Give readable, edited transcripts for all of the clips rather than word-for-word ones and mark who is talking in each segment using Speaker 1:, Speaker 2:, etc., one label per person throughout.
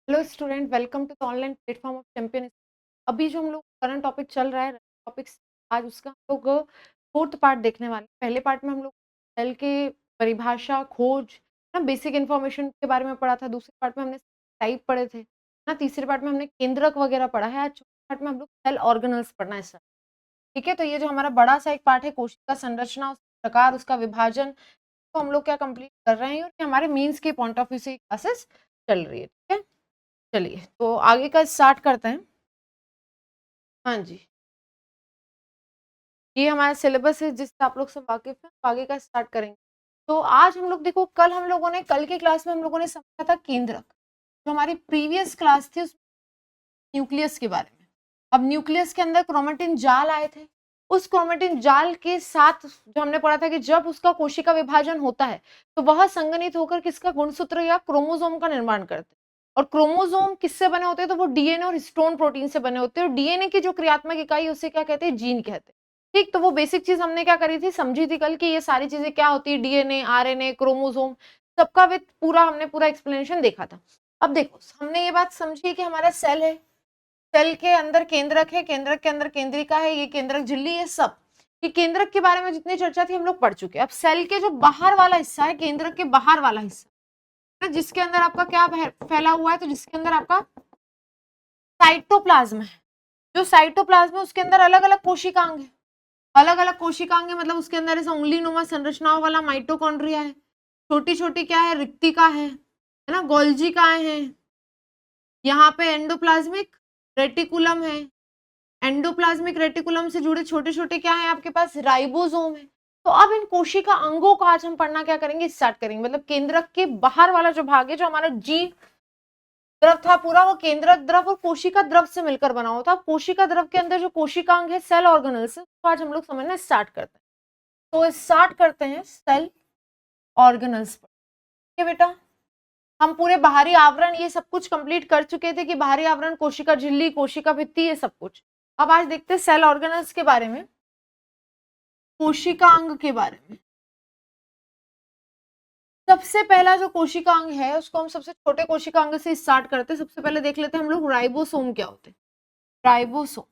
Speaker 1: Hello student, welcome to the online platform of champion. अभी जो हम लोग करंट टॉपिक चल रहा है टॉपिक्स, आज उसका हम लोग फोर्थ पार्ट देखने वाले हैं। पहले पार्ट में हम लोग सेल के परिभाषा, खोज ना, बेसिक इन्फॉर्मेशन के बारे में पढ़ा था। दूसरे पार्ट में हमने टाइप पढ़े थे ना। तीसरे पार्ट में हमने केंद्रक वगैरह पढ़ा है। आज चौथे पार्ट में हम लोग सेल ऑर्गेनल्स पढ़ना है सर। ठीक है, तो ये जो हमारा बड़ा सा एक पार्ट है कोशिका संरचना, उसका प्रकार, उसका विभाजन, तो हम लोग क्या कंप्लीट कर रहे हैं और ये हमारे मीन्स के पॉइंट ऑफ व्यू से क्लासेस चल रही है। ठीक है, चलिए तो आगे का स्टार्ट करते हैं। हाँ जी, ये हमारा सिलेबस है जिससे आप लोग सब वाकिफ हैं। आगे का स्टार्ट करेंगे। तो आज हम लोग देखो, कल की क्लास में हम लोगों ने समझा था केंद्रक। जो हमारी प्रीवियस क्लास थी उस न्यूक्लियस के बारे में। अब न्यूक्लियस के अंदर क्रोमेटिन जाल आए थे। उस क्रोमेटिन जाल के साथ जो हमने पढ़ा था कि जब उसका कोशिका विभाजन होता है तो वह संगठित होकर किसका गुणसूत्र या क्रोमोसोम का निर्माण करते हैं। और क्रोमोसोम किससे बने होते हैं? तो वो डीएनए और हिस्टोन प्रोटीन से बने होते हैं। और डीएनए की जो क्रियात्मक इकाई उसे क्या कहते हैं? जीन कहते हैं। ठीक, तो वो बेसिक चीज हमने क्या करी थी, समझी थी कल की ये सारी चीजें क्या होती है, डीएनए, आरएनए, क्रोमोसोम, सबका विद पूरा हमने पूरा एक्सप्लेनेशन देखा था। अब देखो, हमने ये बात समझी कि हमारा सेल है, सेल के अंदर केंद्रक है, केंद्रक के अंदर केंद्रिका है, ये केंद्रक झिल्ली है, सब ये केंद्रक के बारे में जितनी चर्चा थी हम लोग पढ़ चुके हैं। अब सेल के जो बाहर वाला हिस्सा है, केंद्रक के बाहर वाला हिस्सा, जिसके अंदर आपका क्या फैला हुआ है, तो जिसके अंदर आपका साइटोप्लाज्म है। जो साइटोप्लाज्म है उसके अंदर अलग अलग कोशिकांग है। अलग अलग कोशिकांग है मतलब उसके अंदर ऐसा उंगली नुमा संरचनाओं वाला माइटोकॉन्ड्रिया है। छोटी छोटी क्या है, रिक्तिका है ना, गोल्जिकाएं हैं। यहाँ पे एंडोप्लाज्मिक रेटिकुलम है। एंडोप्लाज्मिक रेटिकुलम से जुड़े छोटे छोटे क्या है आपके पास, राइबोसोम है। तो अब इन कोशिका अंगों को आज हम पढ़ना क्या करेंगे, स्टार्ट करेंगे। मतलब केंद्रक के बाहर वाला जो भाग है, जो हमारा जी द्रव था पूरा, वो केंद्रक द्रव और कोशिका द्रव से मिलकर बना होता है। कोशिका द्रव के अंदर जो कोशिकांग है, सेल ऑर्गेनल्स, तो आज हम लोग समझना स्टार्ट करते हैं। तो स्टार्ट करते हैं सेल ऑर्गेनल्स पर। ठीक है बेटा, हम पूरे बाहरी आवरण ये सब कुछ कंप्लीट कर चुके थे कि बाहरी आवरण, कोशिका झिल्ली, कोशिका भित्ति, ये सब कुछ। अब आज देखते हैं सेल ऑर्गेनल्स के बारे में, कोशिकांग के बारे में। सबसे पहला जो कोशिकांग है उसको हम सबसे छोटे कोशिकांग से स्टार्ट करते हैं। सबसे पहले देख लेते हैं हम लोग राइबोसोम क्या होते हैं। राइबोसोम,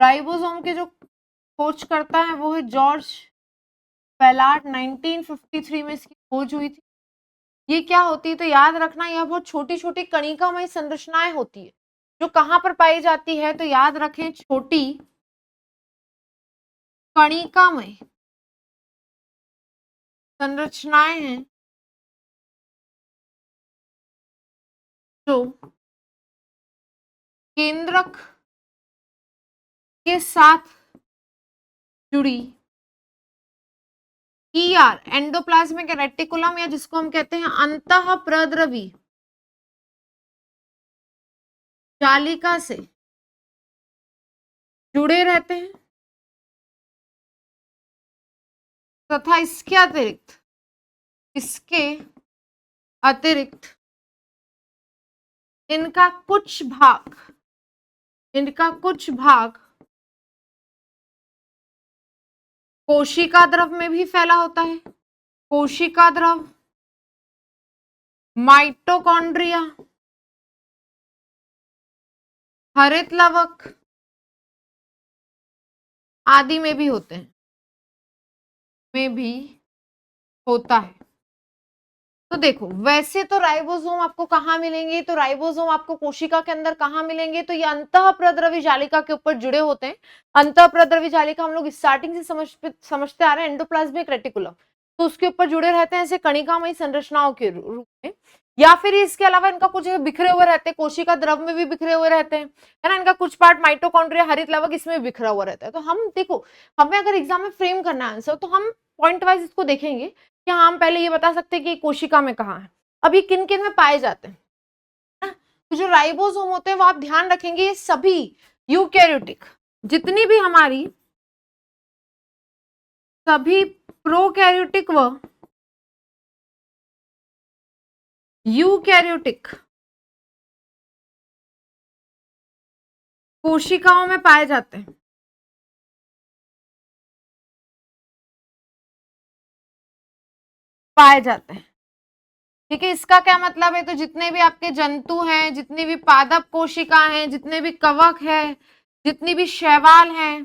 Speaker 1: राइबोसोम के जो खोज करता है वो है जॉर्ज पेलार्ड। 1953 में इसकी खोज हुई थी। ये क्या होती है तो याद रखना, यह बहुत छोटी छोटी कणिकामय संरचनाएं होती है। जो कहां पर पाई जाती है तो याद रखें, छोटी कणिकामय संरचनाएं हैं जो केंद्रक के साथ जुड़ी ईआर, एंडोप्लाज्मिक रेटिकुलम, या जिसको हम कहते हैं अंतः प्रद्रवी जालिका से जुड़े रहते हैं। तथा इसके अतिरिक्त इनका कुछ भाग, इनका कुछ भाग कोशिका द्रव में भी फैला होता है। कोशिका द्रव, माइटोकॉन्ड्रिया, हरित लवक आदि में भी होते हैं, में भी होता है। तो देखो, वैसे तो राइबोसोम आपको कहाँ मिलेंगे, तो राइबोसोम आपको कोशिका के अंदर कहाँ मिलेंगे, तो ये अंतःप्रद्रवी जालिका के ऊपर जुड़े होते हैं। अंतःप्रद्रवी जालिका हम लोग स्टार्टिंग से समझते आ रहे हैं, एंडोप्लाज्मिक रेटिकुलम, तो उसके ऊपर जुड़े रहते हैं ऐसे कणिकामयी संरचनाओं के रूप में। या फिर इसके अलावा इनका कुछ बिखरे हुए रहते हैं, कोशिका द्रव में भी बिखरे हुए रहते हैं, है ना। इनका कुछ पार्ट माइटोकॉन्ड्रिया, हरित लवक, इसमें बिखरा हुआ रहता है। तो हम देखो, हमें अगर एग्जाम में फ्रेम करना है आंसर, तो हम पॉइंट वाइज इसको देखेंगे कि हाँ, हम पहले ये बता सकते हैं कि कोशिका में कहाँ है, अब ये किन किन में पाए जाते हैं ना। तो जो राइबोसोम होते हैं वो आप ध्यान रखेंगे, ये सभी यूकैरियोटिक, जितनी भी हमारी सभी प्रोकैरियोटिक व यूकैरियोटिक कोशिकाओं में पाए जाते हैं। पाए जाते हैं। ठीक है, इसका क्या मतलब है, तो जितने भी आपके जंतु हैं, जितनी भी पादप कोशिका हैं, जितने भी कवक है, जितनी भी शैवाल हैं,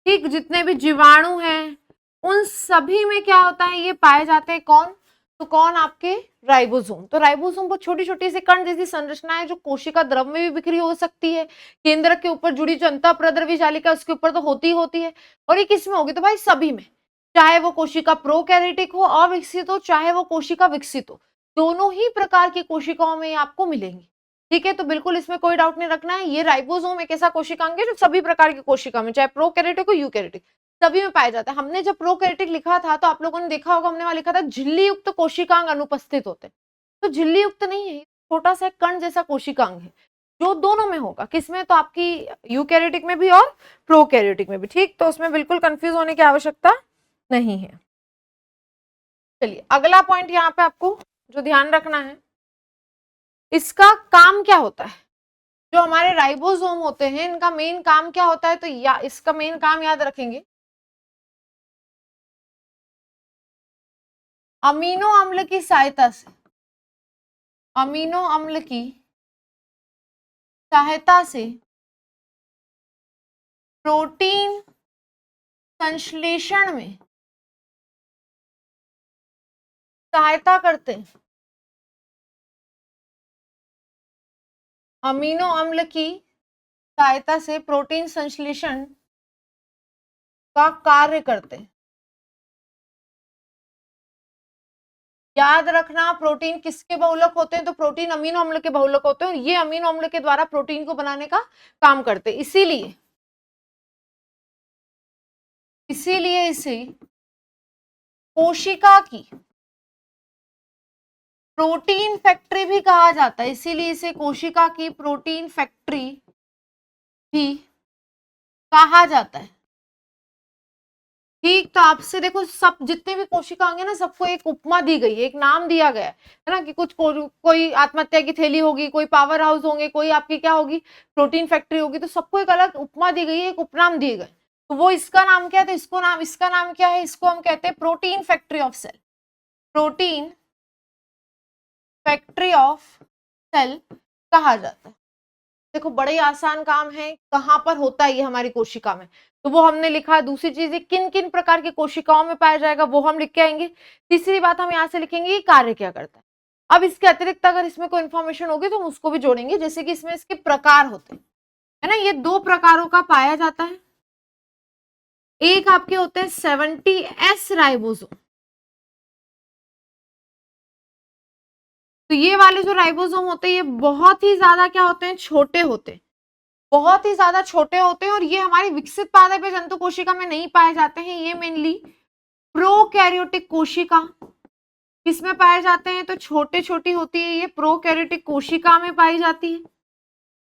Speaker 1: ठीक, जितने भी जीवाणु हैं, उन सभी में क्या होता है, ये पाए जाते हैं। कौन, तो कौन, आपके राइबोसोम। तो राइबोसोम वो छोटी छोटी सी कण जैसी संरचना है जो कोशिका द्रव में भी बिखरी हो सकती है, केंद्रक के ऊपर जुड़ी जो अंतःप्रद्रवी जालिका उसके ऊपर तो होती होती है, और ये किस में होगी, तो भाई सभी में, चाहे वो कोशिका प्रोकैरियोटिक हो, अविकसित हो, चाहे वो कोशिका विकसित हो, दोनों ही प्रकार की कोशिकाओं में आपको मिलेंगी। ठीक है, तो बिल्कुल इसमें कोई डाउट नहीं रखना है, ये राइबोसोम एक ऐसा कोशिकांग है जो सभी प्रकार की कोशिका में, चाहे प्रोकैरियोटिक हो यूकैरियोटिक, सभी में पाया जाता है। हमने जब प्रोकैरियोटिक लिखा था तो आप लोगों ने देखा होगा, हमने वहां लिखा था झिल्ली युक्त कोशिकांग अनुपस्थित होते, तो झिल्ली युक्त नहीं है, छोटा सा कण जैसा कोशिकांग है जो दोनों में होगा, किसमें, तो आपकी यूकैरियोटिक में भी और प्रोकैरियोटिक में भी। ठीक, तो उसमें बिल्कुल कंफ्यूज होने की आवश्यकता नहीं है। चलिए अगला पॉइंट यहाँ पे आपको जो ध्यान रखना है, इसका काम क्या होता है। जो हमारे राइबोसोम होते हैं इनका मेन काम क्या होता है, तो इसका मेन काम याद रखेंगे, अमीनो अम्ल की सहायता से, अमीनो अम्ल की सहायता से प्रोटीन संश्लेषण में सहायता करते हैं। अमीनो अम्ल की सहायता से प्रोटीन संश्लेषण का कार्य करते हैं। याद रखना, प्रोटीन किसके बहुलक होते हैं, तो प्रोटीन अमीनो अम्ल के बहुलक होते हैं, और ये अमीनो अम्ल के द्वारा प्रोटीन को बनाने का काम करते हैं। इसीलिए इसे कोशिका की प्रोटीन फैक्ट्री भी कहा जाता है, इसीलिए इसे कोशिका की प्रोटीन फैक्ट्री भी कहा जाता है। ठीक, तो आपसे देखो, सब जितने भी कोशिका होंगे ना, सबको एक उपमा दी गई है, एक नाम दिया गया है ना, कि कुछ कोई आत्महत्या की थैली होगी, कोई पावर हाउस होंगे, कोई आपकी क्या होगी, प्रोटीन फैक्ट्री होगी, तो सबको एक अलग उपमा दी गई है, एक उपनाम दिए गए। तो वो इसका नाम क्या है, तो इसका नाम क्या है, इसको हम कहते हैं protein factory of cell. Protein factory of cell कहा जाता है। देखो बड़े आसान काम है, कहां पर होता है ये हमारी कोशिका में, तो वो हमने लिखा है। दूसरी चीज है किन किन प्रकार की कोशिकाओं में पाया जाएगा, वो हम लिख के आएंगे। तीसरी बात हम यहाँ से लिखेंगे ये कार्य क्या करता है। अब इसके अतिरिक्त अगर इसमें कोई इन्फॉर्मेशन होगी तो हम उसको भी जोड़ेंगे, जैसे कि इसमें इसके प्रकार होते हैं, है ना, ये 2 प्रकारों का पाया जाता है। एक आपके होते हैं 70S राइबोसोम, तो ये वाले जो राइबोसोम होते हैं ये बहुत ही ज्यादा क्या होते हैं, छोटे होते हैं, बहुत ही ज्यादा छोटे होते हैं, और ये हमारी विकसित पादप या जंतु कोशिका में नहीं पाए जाते हैं। ये मेनली प्रोकैरियोटिक कोशिका किसमें पाए जाते हैं, तो छोटे छोटी होती है, ये प्रोकैरियोटिक कोशिका में पाई जाती है,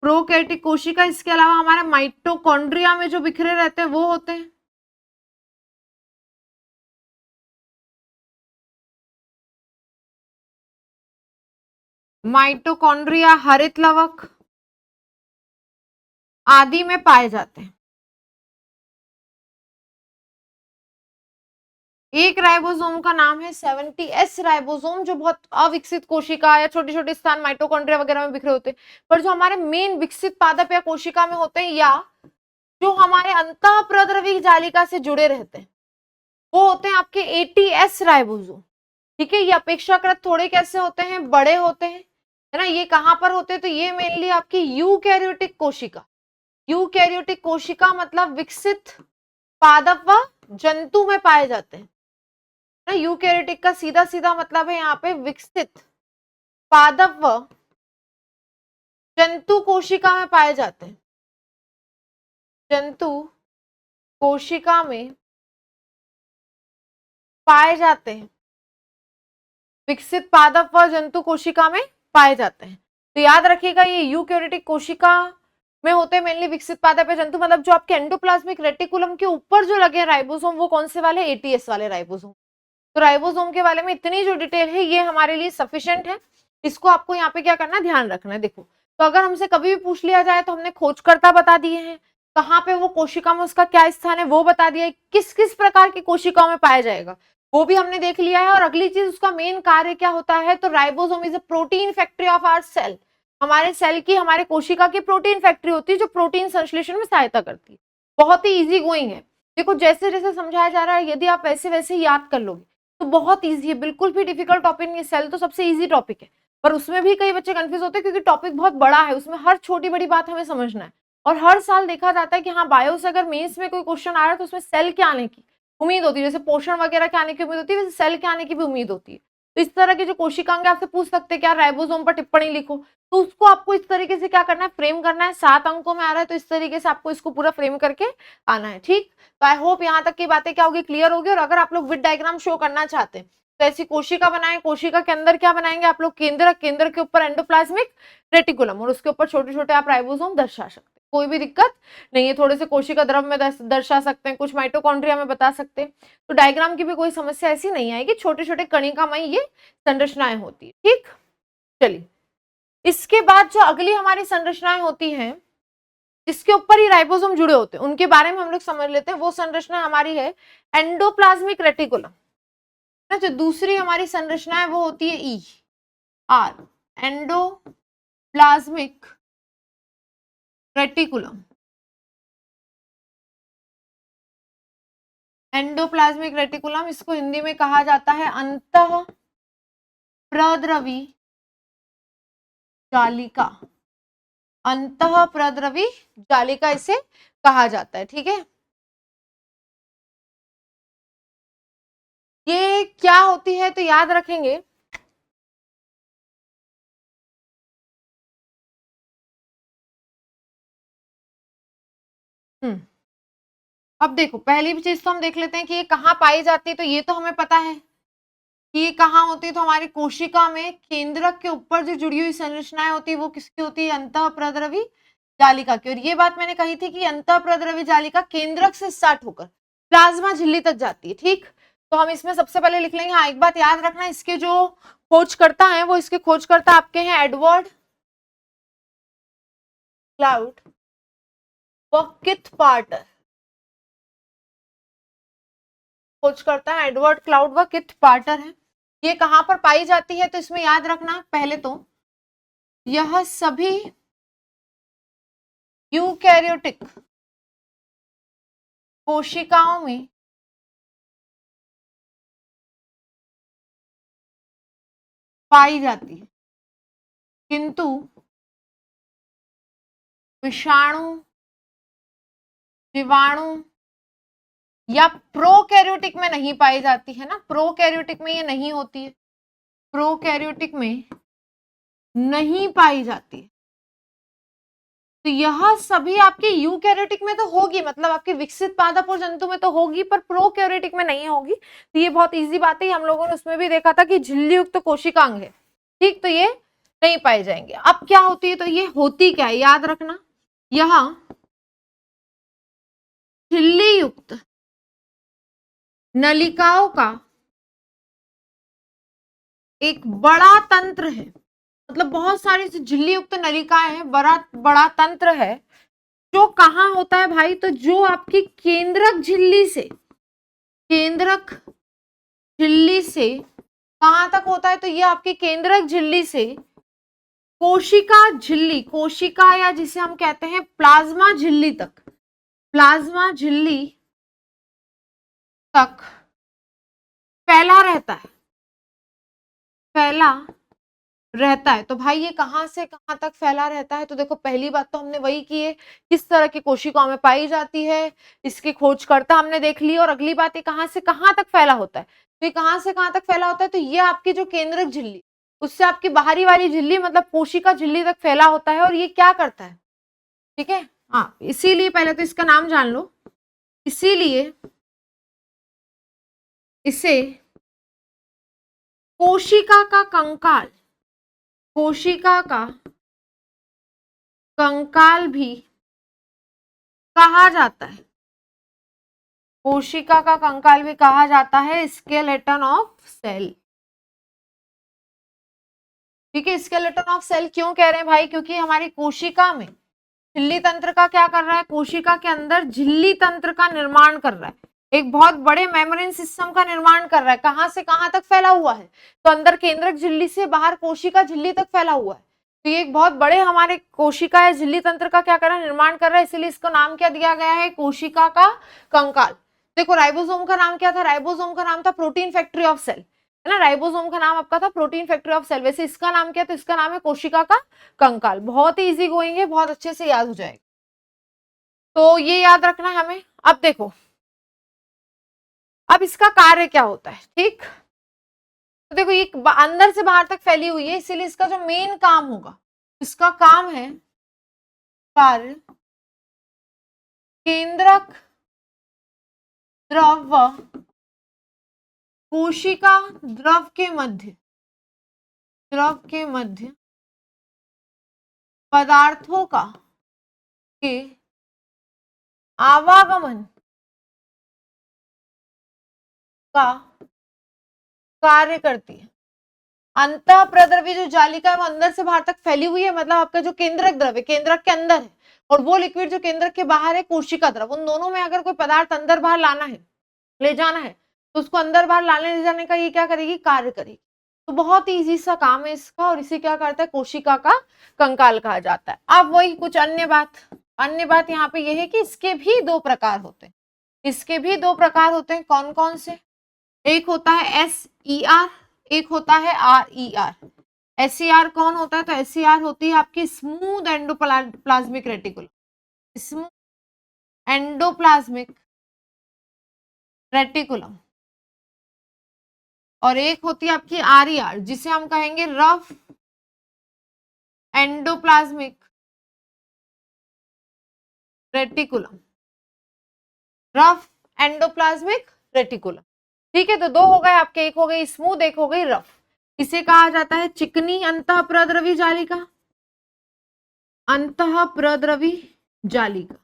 Speaker 1: प्रोकैरियोटिक कोशिका। इसके अलावा हमारे माइटोकॉन्ड्रिया में जो बिखरे रहते हैं वो होते हैं। माइटोकॉन्ड्रिया, हरित लवक आदि में पाए जाते हैं। एक राइबोसोम का नाम है 70S राइबोसोम, जो बहुत अविकसित कोशिका या छोटे छोटे स्थान माइटोकॉन्ड्रिया वगैरह में बिखरे होते हैं। पर जो हमारे मेन विकसित पादप या कोशिका में होते हैं, या जो हमारे अंतःप्रद्रवी जालिका से जुड़े रहते हैं, वो होते हैं आपके 80S राइबोसोम। ठीक है, ये अपेक्षाकृत थोड़े कैसे होते हैं, बड़े होते हैं, है ना। ये कहां पर होते हैं, तो ये मेनली आपकी यूकैरियोटिक कोशिका, यूकैरियोटिक कोशिका मतलब विकसित पादप व जंतु में पाए जाते हैं। यूकैरियोटिक का सीधा सीधा मतलब है यहाँ पे विकसित पादप व जंतु कोशिका में पाए जाते हैं, जंतु कोशिका में पाए जाते हैं, विकसित पादप व जंतु कोशिका में पाए जाते हैं। तो याद रखिएगा, ये यूकैरियोटिक कोशिका में होते हैं मेनली विकसित पादप या जंतु, मतलब जो आपके एंडोप्लाज्मिक रेटिकुलम के ऊपर जो लगे राइबोसोम, वो कौन से वाले, 80S वाले राइबोसोम। तो राइबोसोम के बारे में इतनी जो डिटेल है ये हमारे लिए सफिशिएंट है, इसको आपको यहाँ पे क्या करना है, ध्यान रखना है। देखो, तो अगर हमसे कभी भी पूछ लिया जाए तो हमने खोजकर्ता बता दिए हैं, कहाँ पे वो कोशिका में उसका क्या स्थान है वो बता दिया है, किस किस प्रकार की कोशिकाओं में पाया जाएगा, वो भी हमने देख लिया है। और अगली चीज उसका मेन कार्य क्या होता है, तो ribosome is a protein factory of our cell. हमारे सेल की, हमारे कोशिका की प्रोटीन फैक्ट्री होती है जो प्रोटीन संश्लेषण में सहायता करती है। बहुत ही इजी गोइंग है। देखो जैसे जैसे समझाया जा रहा है, यदि आप वैसे वैसे याद कर लोगे तो बहुत इजी है, बिल्कुल भी डिफिकल्ट टॉपिक नहीं है। सेल तो सबसे इजी टॉपिक है, पर उसमें भी कई बच्चे कंफ्यूज होते हैं क्योंकि टॉपिक बहुत बड़ा है, उसमें हर छोटी बड़ी बात हमें समझना है। और हर साल देखा जाता है कि हाँ बायो से अगर मेंस में कोई क्वेश्चन आ रहा है तो उसमें सेल के आने की उम्मीद होती है, जैसे पोषण वगैरह के आने की उम्मीद होती है, वैसे सेल के आने की भी उम्मीद होती है। तो इस तरह के जो कोशिकांग आपसे पूछ सकते हैं क्या राइबोसोम पर टिप्पणी लिखो, तो उसको आपको इस तरीके से क्या करना है, फ्रेम करना है। 7 अंकों में आ रहा है तो इस तरीके से आपको इसको पूरा फ्रेम करके आना है। ठीक, तो आई होप यहाँ तक की बातें क्या होगी, क्लियर होगी। और अगर आप लोग विद डायग्राम शो करना चाहते हैं तो ऐसी कोशिका बनाएं, कोशिका के अंदर क्या बनाएंगे आप लोग, केंद्र, केंद्र के ऊपर एंडोप्लाज्मिक रेटिकुलम और उसके ऊपर छोटे छोटे आप राइबोसोम दर्शा सकते हैं, कोई भी दिक्कत नहीं है। थोड़े से कोशिका द्रव में दर्शा सकते हैं, कुछ माइटोकॉन्ड्रिया में बता सकते हैं, तो डायग्राम की भी कोई समस्या ऐसी नहीं आएगी। छोटे छोटे कणिकामय ये संरचनाएं होती है। ठीक, चलिए इसके बाद जो अगली हमारी संरचनाएं होती हैं जिसके ऊपर ही राइबोसोम जुड़े होते हैं उनके बारे में हम लोग समझ लेते हैं। वो संरचना हमारी है एंडोप्लाज्मिक रेटिकुलम। जो दूसरी हमारी संरचना है वो होती है E R, endoplasmic reticulum. Endoplasmic reticulum, इसको हिंदी में कहा जाता है अंतः प्रद्रवी जालिका। अंतः प्रद्रवी जालिका इसे कहा जाता है। ठीक है, ये क्या होती है तो याद रखेंगे, अब देखो पहली चीज तो हम देख लेते हैं कि ये कहाँ पाई जाती है। तो ये तो हमें पता है कि ये कहाँ होती है, तो हमारी कोशिका में केंद्रक के ऊपर जो जुड़ी हुई संरचनाएं होती है वो किसकी होती है, अंतः प्रद्रवी जालिका की। और ये बात मैंने कही थी कि अंतः प्रद्रवी जालिका केंद्रक से स्टार्ट होकर प्लाज्मा झिल्ली तक जाती है। ठीक, तो हम इसमें सबसे पहले लिख लेंगे। हाँ, एक बात याद रखना, इसके जो खोजकर्ता है वो इसके खोजकर्ता आपके हैं एडवर्ड क्लाउड व किथ पार्टर। खोजकर्ता है एडवर्ड क्लाउड व किथ पार्टर है। ये कहां पर पाई जाती है तो इसमें याद रखना, पहले तो यह सभी यूकैरियोटिक कोशिकाओं में पाई जाती है, किंतु विषाणु, जीवाणु या प्रोकैरियोटिक में नहीं पाई जाती है ना। प्रोकैरियोटिक में ये नहीं होती है, प्रोकैरियोटिक में नहीं पाई जाती है। तो यह सभी आपके यूकैरियोटिक में तो होगी, मतलब आपके विकसित पादप और जंतु में तो होगी, पर प्रोकैरियोटिक में नहीं होगी। तो ये बहुत इजी बात है, हम लोगों ने उसमें भी देखा था कि झिल्ली युक्त कोशिकांग है। ठीक, तो ये नहीं पाए जाएंगे। अब क्या होती है, तो ये होती क्या है याद रखना, यह झिल्ली युक्त नलिकाओं का एक बड़ा तंत्र है। मतलब बहुत सारी झिल्ली युक्त नलिकाएं हैं, बड़ा बड़ा तंत्र है जो कहाँ होता है भाई, तो जो आपकी केंद्रक झिल्ली से, केंद्रक झिल्ली से कहां तक होता है, तो ये आपकी केंद्रक झिल्ली से कोशिका झिल्ली, कोशिका या जिसे हम कहते हैं प्लाज्मा झिल्ली तक, प्लाज्मा झिल्ली तक फैला रहता है, फैला रहता है। तो भाई ये कहां से कहां तक फैला रहता है, तो देखो पहली बात तो हमने वही की है, किस तरह की कोशिकाओं में पाई जाती है, इसकी खोजकर्ता हमने देख ली। और अगली बात ये कहां से कहां तक फैला होता है, तो ये कहां से कहां तक फैला होता है, तो ये आपकी जो केंद्रक झिल्ली उससे आपकी बाहरी वाली झिल्ली मतलब कोशिका झिल्ली तक फैला होता है। और ये क्या करता है, ठीक है, हाँ, इसीलिए पहले तो इसका नाम जान लो, इसीलिए इसे कोशिका का कंकाल, कोशिका का कंकाल भी कहा जाता है, कोशिका का कंकाल भी कहा जाता है स्केलेटन ऑफ सेल। ठीक है, स्केलेटन ऑफ सेल क्यों कह रहे हैं भाई, क्योंकि हमारी कोशिका में झिल्ली तंत्र का क्या कर रहा है, कोशिका के अंदर झिल्ली तंत्र का निर्माण कर रहा है। एक बहुत बड़े मेम्ब्रेन सिस्टम का निर्माण कर रहा है। कहां से कहां तक फैला हुआ है? तो अंदर केंद्रक झिल्ली से बाहर कोशिका झिल्ली तक फैला हुआ है। तो ये एक बहुत बड़े हमारे कोशिका या झिल्ली तंत्र का क्या कर रहा है? निर्माण कर रहा है। इसीलिए इसका नाम क्या दिया गया है? कोशिका का कंकाल। देखो राइबोसोम का नाम क्या था? राइबोसोम का नाम था प्रोटीन फैक्ट्री ऑफ सेल, है ना। राइबोसोम का नाम आपका था प्रोटीन फैक्ट्री ऑफ सेल। वैसे इसका नाम क्या? तो इसका नाम है कोशिका का कंकाल। बहुत ही इजी गोइंग है, बहुत अच्छे से याद हो जाएगा, तो ये याद रखना है हमें। अब देखो, अब इसका कार्य क्या होता है, ठीक। तो देखो ये अंदर से बाहर तक फैली हुई है, इसीलिए इसका जो मेन काम होगा, इसका काम है कार्य केंद्रक द्रव व कोशिका द्रव के मध्य पदार्थों का के आवागमन का कार्य करती है। अंतः प्रद्रवी जो जालिका है वो अंदर से बाहर तक फैली हुई है, मतलब आपका जो केंद्रक द्रव है केंद्रक के अंदर है, और वो लिक्विड जो केंद्रक के बाहर है कोशिका द्रव। उन दोनों में अगर कोई पदार्थ अंदर बाहर लाना है, ले जाना है, तो उसको अंदर बाहर लाने ले जाने का ये क्या करेगी? कार्य करेगी। तो बहुत ही इजी सा काम है इसका, और इसे क्या करता है? कोशिका का कंकाल कहा जाता है। अब वही कुछ अन्य बात यहाँ पे ये है कि इसके भी दो प्रकार होते हैं। इसके भी दो प्रकार होते हैं। कौन कौन से? एक होता है SER, एक होता है RER। SER कौन होता है? तो SER होती है आपकी smooth endoplasmic reticulum, smooth endoplasmic reticulum. और एक होती है आपकी RER, जिसे हम कहेंगे rough endoplasmic reticulum, rough endoplasmic reticulum. ठीक है, तो दो हो गए आपके, एक हो गई स्मूथ, एक हो गई रफ। इसे कहा जाता है चिकनी अंतःप्रद्रवी जालिका, अंतःप्रद्रवी जालिका।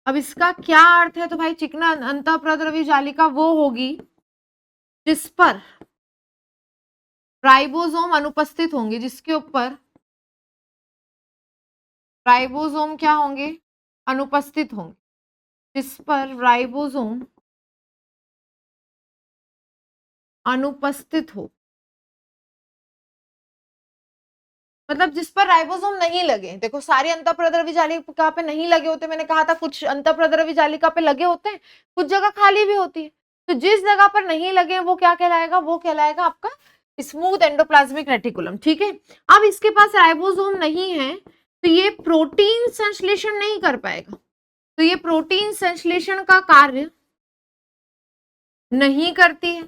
Speaker 1: अब इसका क्या अर्थ है? तो भाई चिकना अंतःप्रद्रवी जालिका वो होगी जिस पर राइबोसोम अनुपस्थित होंगे, जिसके ऊपर राइबोसोम क्या होंगे? अनुपस्थित होंगे, जिस पर राइबोसोम अनुपस्थित हो, मतलब जिस पर राइबोसोम नहीं लगे। देखो सारी अंतःप्रद्रवी जालिका पे नहीं लगे होते, मैंने कहा था कुछ अंतःप्रद्रवी जालिका पे लगे होते हैं, कुछ जगह खाली भी होती है। तो जिस जगह पर नहीं लगे वो क्या कहलाएगा? वो कहलाएगा आपका स्मूथ एंडोप्लाज्मिक रेटिकुलम। ठीक है, अब इसके पास राइबोसोम नहीं है तो ये प्रोटीन संश्लेषण नहीं कर पाएगा, तो ये प्रोटीन संश्लेषण का कार्य नहीं करती है।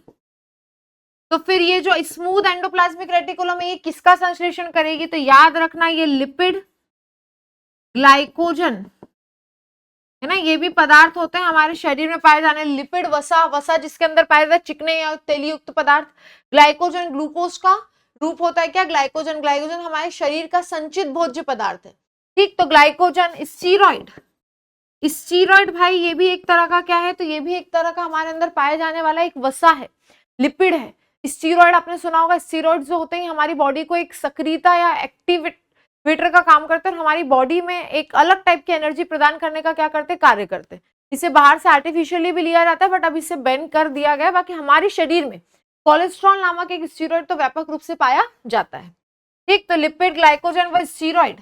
Speaker 1: तो फिर ये जो स्मूथ एंडोप्लाज्मिक रेटिकुलम है ये किसका संश्लेषण करेगी? तो याद रखना ये लिपिड, ग्लाइकोजन, है ना, ये भी पदार्थ होते हैं हमारे शरीर में पाए जाने। लिपिड वसा जिसके अंदर पाए जाते चिकने या तेलयुक्त पदार्थ। ग्लाइकोजन ग्लूकोज का रूप होता है क्या? ग्लाइकोजन हमारे शरीर का संचित भोज्य पदार्थ है। ठीक, तो ग्लाइकोजन स्टीरॉइड भाई ये भी एक तरह का क्या है? तो ये भी एक तरह का हमारे अंदर पाए जाने वाला एक वसा है, लिपिड है। स्टीरॉइड आपने सुना होगा, स्टीरॉइड जो होते हैं हमारी बॉडी को एक सक्रियता या एक्टिवेटर का काम करते हैं, और हमारी बॉडी में एक अलग टाइप की एनर्जी प्रदान करने का क्या करते हैं? कार्य करते हैं। इसे बाहर से आर्टिफिशियली भी लिया जाता है, बट अब इसे बैन कर दिया गया। बाकी हमारे शरीर में कोलेस्ट्रॉल नामक एक स्टीरॉइड तो व्यापक रूप से पाया जाता है। ठीक, तो लिपिड, ग्लाइकोजन व स्टीरॉइड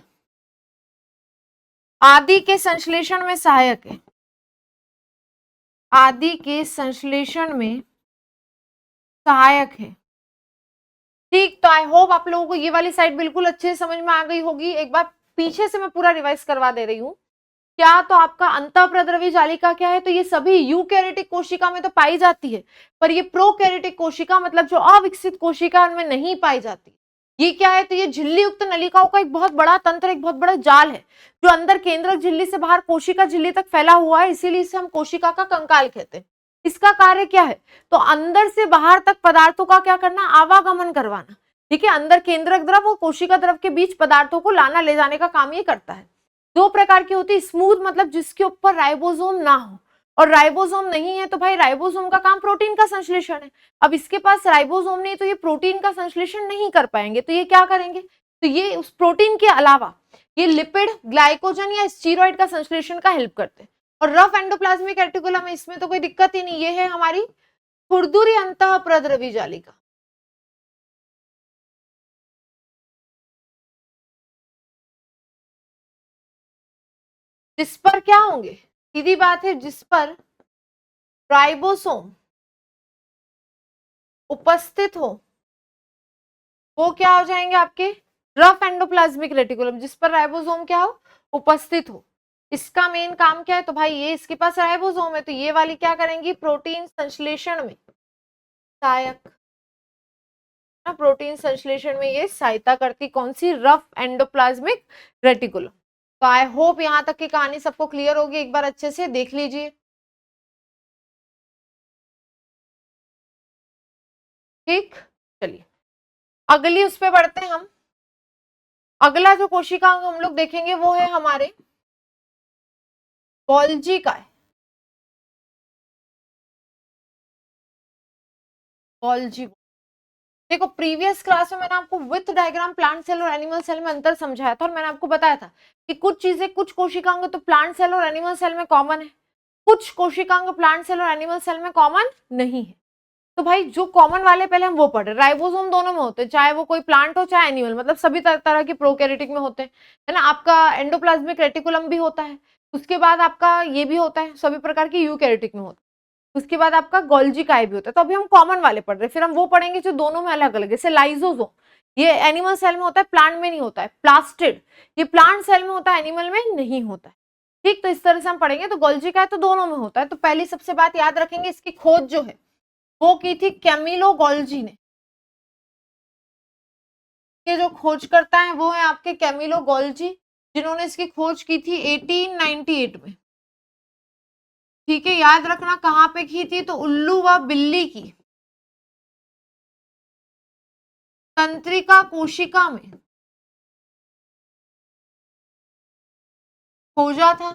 Speaker 1: आदि के संश्लेषण में सहायक है, आदि के संश्लेषण में सहायक है। ठीक, तो आई होप आप लोगों को ये वाली साइड बिल्कुल अच्छे से समझ में आ गई होगी। एक बार पीछे से मैं पूरा रिवाइज करवा दे रही हूँ। क्या? तो आपका अंतःप्रद्रवी जालिका क्या है? तो ये सभी यूकैरियोटिक कोशिका में तो पाई जाती है, पर ये प्रोकैरियोटिक कोशिका मतलब जो अविकसित कोशिका उनमें नहीं पाई जाती। ये क्या है? तो ये झिल्ली युक्त नलिकाओं का एक बहुत बड़ा तंत्र, एक बहुत बड़ा जाल है, जो अंदर केंद्रक झिल्ली से बाहर कोशिका झिल्ली तक फैला हुआ है, इसीलिए इसे हम कोशिका का कंकाल कहते हैं। इसका कार्य क्या है? तो अंदर से बाहर तक पदार्थों का क्या करना? आवागमन करवाना। ठीक है, अंदर केंद्रक द्रव और कोशिका द्रव के बीच पदार्थों को लाना ले जाने का काम ये करता है। दो प्रकार की होती है, स्मूथ मतलब जिसके ऊपर राइबोसोम ना हो, और राइबोसोम नहीं है तो भाई राइबोसोम का काम प्रोटीन का संश्लेषण है। अब इसके पास राइबोसोम नहीं तो ये प्रोटीन का संश्लेषण नहीं कर पाएंगे, तो ये क्या करेंगे? तो ये उस प्रोटीन के अलावा ये लिपिड, ग्लाइकोजन या स्टीरॉइड का संश्लेषण का हेल्प करते हैं। और रफ एंडोप्लाज्मिक रेटिकुलम है, इसमें तो कोई दिक्कत ही नहीं, ये है हमारी खुरदुरी अंतःप्रद्रवी जालिका। जिस पर क्या होंगे, सीधी बात है, जिस पर राइबोसोम उपस्थित हो वो क्या हो जाएंगे आपके रफ एंडोप्लाज्मिक रेटिकुलम, जिस पर राइबोसोम क्या हो उपस्थित हो। इसका मेन काम क्या है, तो भाई ये इसके पास राइबोसोम है तो ये वाली क्या करेंगी, प्रोटीन संश्लेषण में सहायक, प्रोटीन संश्लेषण में ये सहायता करती, कौन सी, रफ एंडोप्लाज्मिक रेटिकुलम। तो आई होप यहां तक की कहानी सबको क्लियर होगी, एक बार अच्छे से देख लीजिए। ठीक, चलिए अगली उस पे बढ़ते हैं हम। अगला जो कोशिकांग हम लोग देखेंगे वो है हमारे गोल्जी का, गोल्जी। देखो प्रीवियस क्लास में मैंने आपको विथ डायग्राम प्लांट सेल और एनिमल सेल में अंतर समझाया था, और मैंने आपको बताया था कि कुछ चीजें कुछ कोशिकांग तो प्लांट सेल और एनिमल सेल में कॉमन है, कुछ कोशिकांग प्लांट सेल और एनिमल सेल में कॉमन नहीं है। तो भाई जो कॉमन वाले पहले हम वो पढ़े, राइबोसोम दोनों में होते हैं, चाहे वो कोई प्लांट हो चाहे एनिमल, मतलब सभी तरह के प्रोकैरियोटिक में होते हैं, है ना। आपका एंडोप्लाज्मिक रेटिकुलम भी होता है, उसके बाद आपका ये भी होता है, सभी प्रकार के यूकैरियोटिक में होता है, उसके बाद आपका गोल्जी काय भी होता है। तो अभी हम कॉमन वाले पढ़ रहे हैं, फिर हम वो पढ़ेंगे जो दोनों में अलग अलग, जैसे लाइजोसोम, ये एनिमल सेल में होता है, प्लांट में नहीं होता है। प्लास्टिड, ये प्लांट सेल में होता है, एनिमल में नहीं होता है। ठीक, तो इस तरह से हम पढ़ेंगे। तो गोल्जी काय तो दोनों में होता है। तो पहली सबसे बात याद रखेंगे, इसकी खोज जो है वो की थी कैमिलो गोल्जी ने। ये जो खोजकर्ता है वो है आपके कैमिलो गोल्जी, जिन्होंने इसकी खोज की थी 1898 में। ठीक है, याद रखना कहां पे की थी, तो उल्लू व बिल्ली की तंत्रिका कोशिका में खोजा था।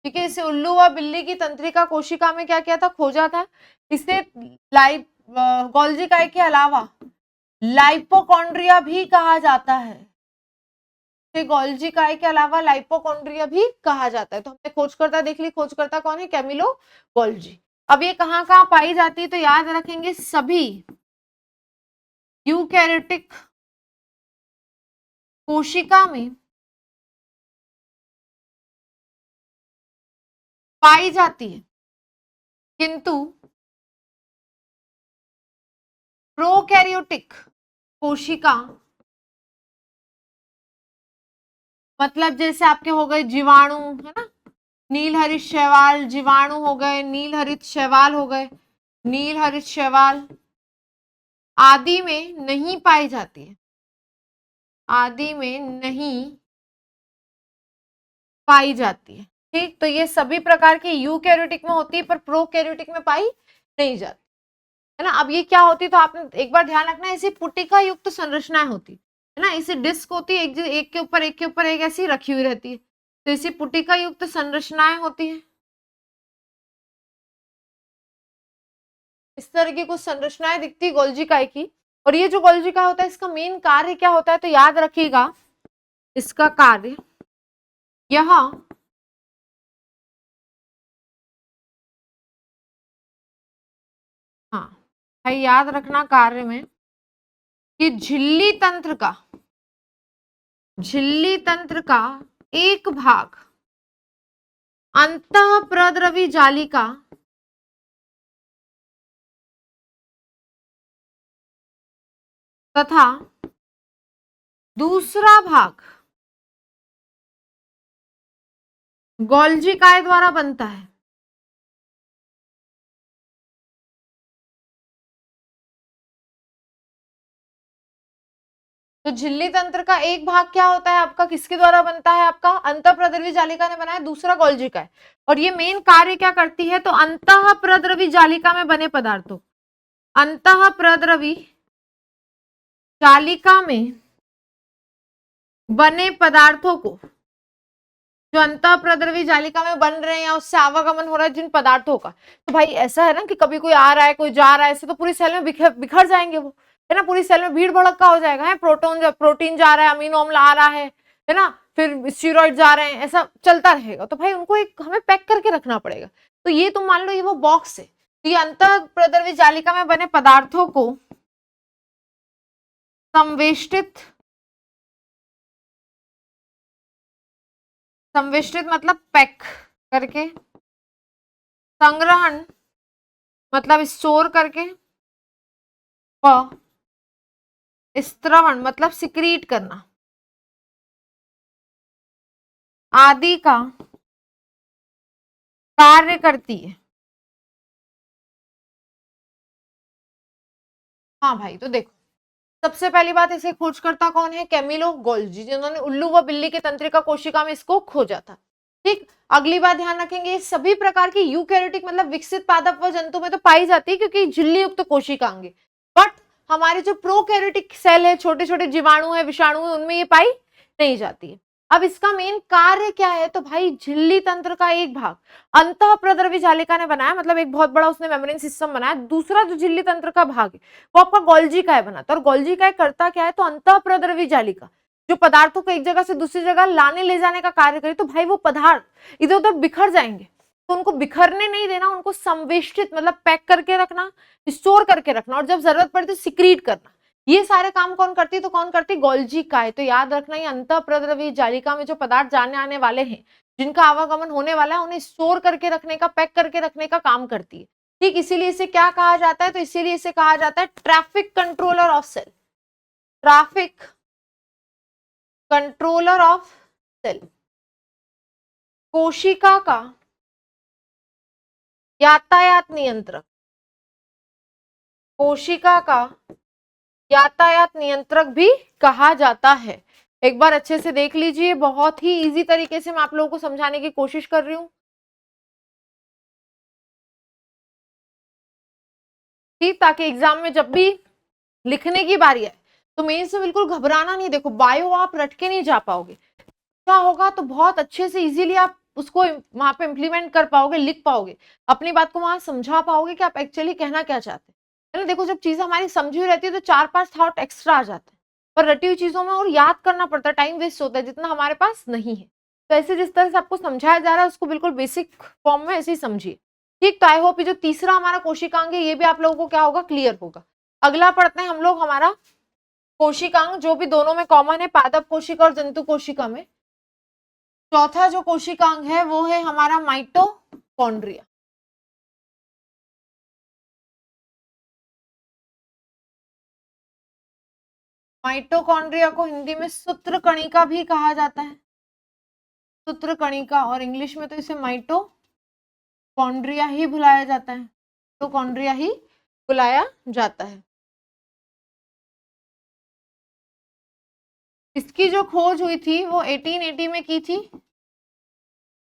Speaker 1: ठीक है, इसे उल्लू व बिल्ली की तंत्रिका कोशिका में क्या किया था, खोजा था। इसे गोल्जी काय के अलावा लाइपोकॉन्ड्रिया भी कहा जाता है, गोल्जी काय के अलावा लाइपोकॉन्ड्रिया भी कहा जाता है। तो हमने खोजकर्ता देख ली, खोजकर्ता कौन है, कैमिलो गोल्जी। अब ये कहाँ कहाँ पाई जाती है, तो याद रखेंगे सभी यूकैरियोटिक कोशिका में पाई जाती है, किंतु प्रोकैरियोटिक कोशिका, मतलब जैसे आपके हो गए जीवाणु, है ना, नील हरित शैवाल जीवाणु हो गए, नील हरित शैवाल हो गए, नील हरित शैवाल आदि में नहीं पाई जाती है, आदि में नहीं पाई जाती है। ठीक, तो ये सभी प्रकार की यूकैरियोटिक में होती है, पर प्रोकैरियोटिक में पाई नहीं जाती, है ना। अब ये क्या होती है, तो आपने एक बार ध्यान रखना, इसी पुटिका युक्त संरचनाएं होती है ना, इसी डिस्क होती है, एक के ऊपर एक ऐसी रखी हुई रहती है, तो इसी पुटिका युक्त संरचनाएं होती है। इस तरह की कुछ संरचनाएं दिखती है गोल्जी काय की। और ये जो गोल्जी काय होता है, इसका मेन कार्य क्या होता है, तो याद रखिएगा इसका कार्य यह हाँ भाई याद रखना कार्य में कि झिल्ली तंत्र का एक भाग अंतःप्रद्रवी जालिका तथा दूसरा भाग गोल्जी काय द्वारा बनता है। तो झिल्ली तंत्र का एक भाग क्या होता है आपका, किसके द्वारा बनता है, आपका अंतःप्रद्रवी जालिका ने बनाया, दूसरा गोल्जी का है। और ये मेन कार्य क्या करती है, तो अंतःप्रद्रवी जालिका में बने पदार्थों, अंतःप्रद्रवी जालिका में बने पदार्थों को, जो अंतःप्रद्रवी जालिका में बन रहे हैं या उससे आवागमन हो रहा है जिन पदार्थों का, तो भाई ऐसा है ना कि कभी कोई आ रहा है कोई जा रहा है, ऐसे तो पूरी सेल में बिखर जाएंगे वो, है ना, पूरी सेल में भीड़ भड़क्का हो जाएगा, है, प्रोटीन जा रहा है, अमीनो अम्ल आ रहा है, है ना, फिर स्टीरॉइड जा रहे हैं, ऐसा चलता रहेगा, तो भाई उनको एक हमें पैक करके रखना पड़ेगा। तो ये तुम मान लो ये वो बॉक्स है, तो ये अंतःप्रद्रवी जालिका में बने पदार्थों को संवेष्टित, संवेष्टित मतलब पैक करके, संग्रहण मतलब स्टोर करके, व स्त्रवण मतलब सिक्रीट करना आदि का कार्य करती है। हाँ भाई, तो देखो सबसे पहली बात, इसे खोजकर्ता कौन है? कैमिलो गोल्जी, जिन्होंने उल्लू व बिल्ली के तंत्रिका कोशिका में इसको खोजा था। ठीक, अगली बात ध्यान रखेंगे, सभी प्रकार की यूकैरियोटिक मतलब विकसित पादप व जंतु में तो पाई जाती है क्योंकि झिल्ली युक्त कोशिकांगे, बट हमारे जो प्रोकैरियोटिक सेल है, छोटे छोटे जीवाणु है, विषाणु है, उनमें ये पाई नहीं जाती है। अब इसका मेन कार्य क्या है? तो भाई झिल्ली तंत्र का एक भाग अंतःप्रद्रवी जालिका ने बनाया, मतलब एक बहुत बड़ा उसने मेम्ब्रेन सिस्टम बनाया। दूसरा जो झिल्ली तंत्र का भाग है वो आपका गोल्जी काय बनाता है, और गोल्जी काय करता क्या है? तो अंतःप्रद्रवी जालिका जो पदार्थों को एक जगह से दूसरी जगह लाने ले जाने का कार्य करे, तो भाई वो पदार्थ इधर उधर बिखर जाएंगे, तो उनको बिखरने नहीं देना, उनको संवेष्टित मतलब पैक करके रखना, स्टोर करके रखना, और जब जरूरत पड़े तो सिक्रीट करना। ये सारे काम कौन करती है? तो कौन करती? गोल्जी काय। तो याद रखना, ये अंतःप्रद्रवी जालिका में जो पदार्थ जाने आने वाले हैं, जिनका आवागमन होने वाला है, उन्हें स्टोर करके रखने का, पैक करके रखने का काम करती है। ठीक, इसीलिए इसे क्या कहा जाता है? तो इसीलिए इसे कहा जाता है traffic controller of cell, traffic controller of cell. कोशिका का यातायात नियंत्रक, कोशिका का यातायात नियंत्रक भी कहा जाता है। एक बार अच्छे से देख लीजिए, बहुत ही इजी तरीके से मैं आप लोगों को समझाने की कोशिश कर रही हूँ। ठीक, ताकि एग्जाम में जब भी लिखने की बारी है तो मेन से बिल्कुल घबराना नहीं। देखो बायो आप रट के नहीं जा पाओगे, क्या होगा तो बहुत अच्छे से इजीली आप उसको वहां पे इंप्लीमेंट कर पाओगे, लिख पाओगे, अपनी बात को वहां समझा पाओगे कि आप एक्चुअली कहना क्या चाहते हैं, है ना। देखो जब चीजें हमारी समझी हुई रहती है तो 4-5 थॉट एक्स्ट्रा आ जाते हैं, पर रटी हुई चीजों में और याद करना पड़ता है, टाइम वेस्ट होता है जितना हमारे पास नहीं है। तो ऐसे जिस तरह से आपको समझाया जा रहा है उसको बिल्कुल बेसिक फॉर्म में ऐसे ही समझिए। ठीक, तो आई होप ये जो तीसरा हमारा कोशिकांग है ये भी आप लोगों को क्या होगा? क्लियर होगा। अगला पढ़ते हैं हम लोग हमारा कोशिकांग, जो भी दोनों में कॉमन है, पादप कोशिका और जंतु कोशिका में। चौथा जो कोशिकांग है वो है हमारा माइटोकॉन्ड्रिया। माइटोकॉन्ड्रिया को हिंदी में सूत्रकणिका भी कहा जाता है, सूत्रकणिका, और इंग्लिश में तो इसे माइटोकॉन्ड्रिया ही बुलाया जाता है, तो कॉन्ड्रिया ही बुलाया जाता है। इसकी जो खोज हुई थी वो 1880 में की थी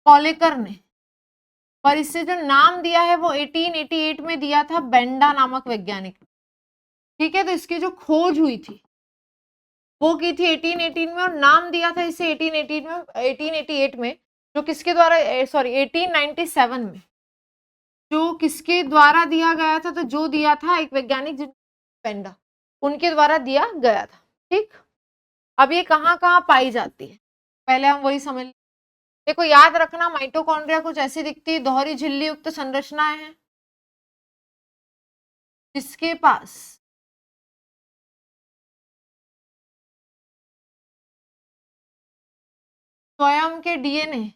Speaker 1: कॉलेकर ने, पर इससे जो नाम दिया है वो 1888 में दिया था बेंडा नामक वैज्ञानिक। ठीक है, तो इसकी जो खोज हुई थी वो की थी 1818 में, और नाम दिया था इसे 1888 में, 1888 में, जो किसके द्वारा, सॉरी 1897 में, जो किसके द्वारा दिया गया था? तो जो दिया था एक वैज्ञानिक पेंडा, उनके द्वारा दिया गया था। ठीक, अब ये कहाँ कहाँ पाई जाती है पहले हम वही समझ। देखो याद रखना, माइटोकॉन्ड्रिया कुछ ऐसी दिखती है, दोहरी झिल्ली युक्त संरचनाएं हैं जिसके पास स्वयं के डीएनए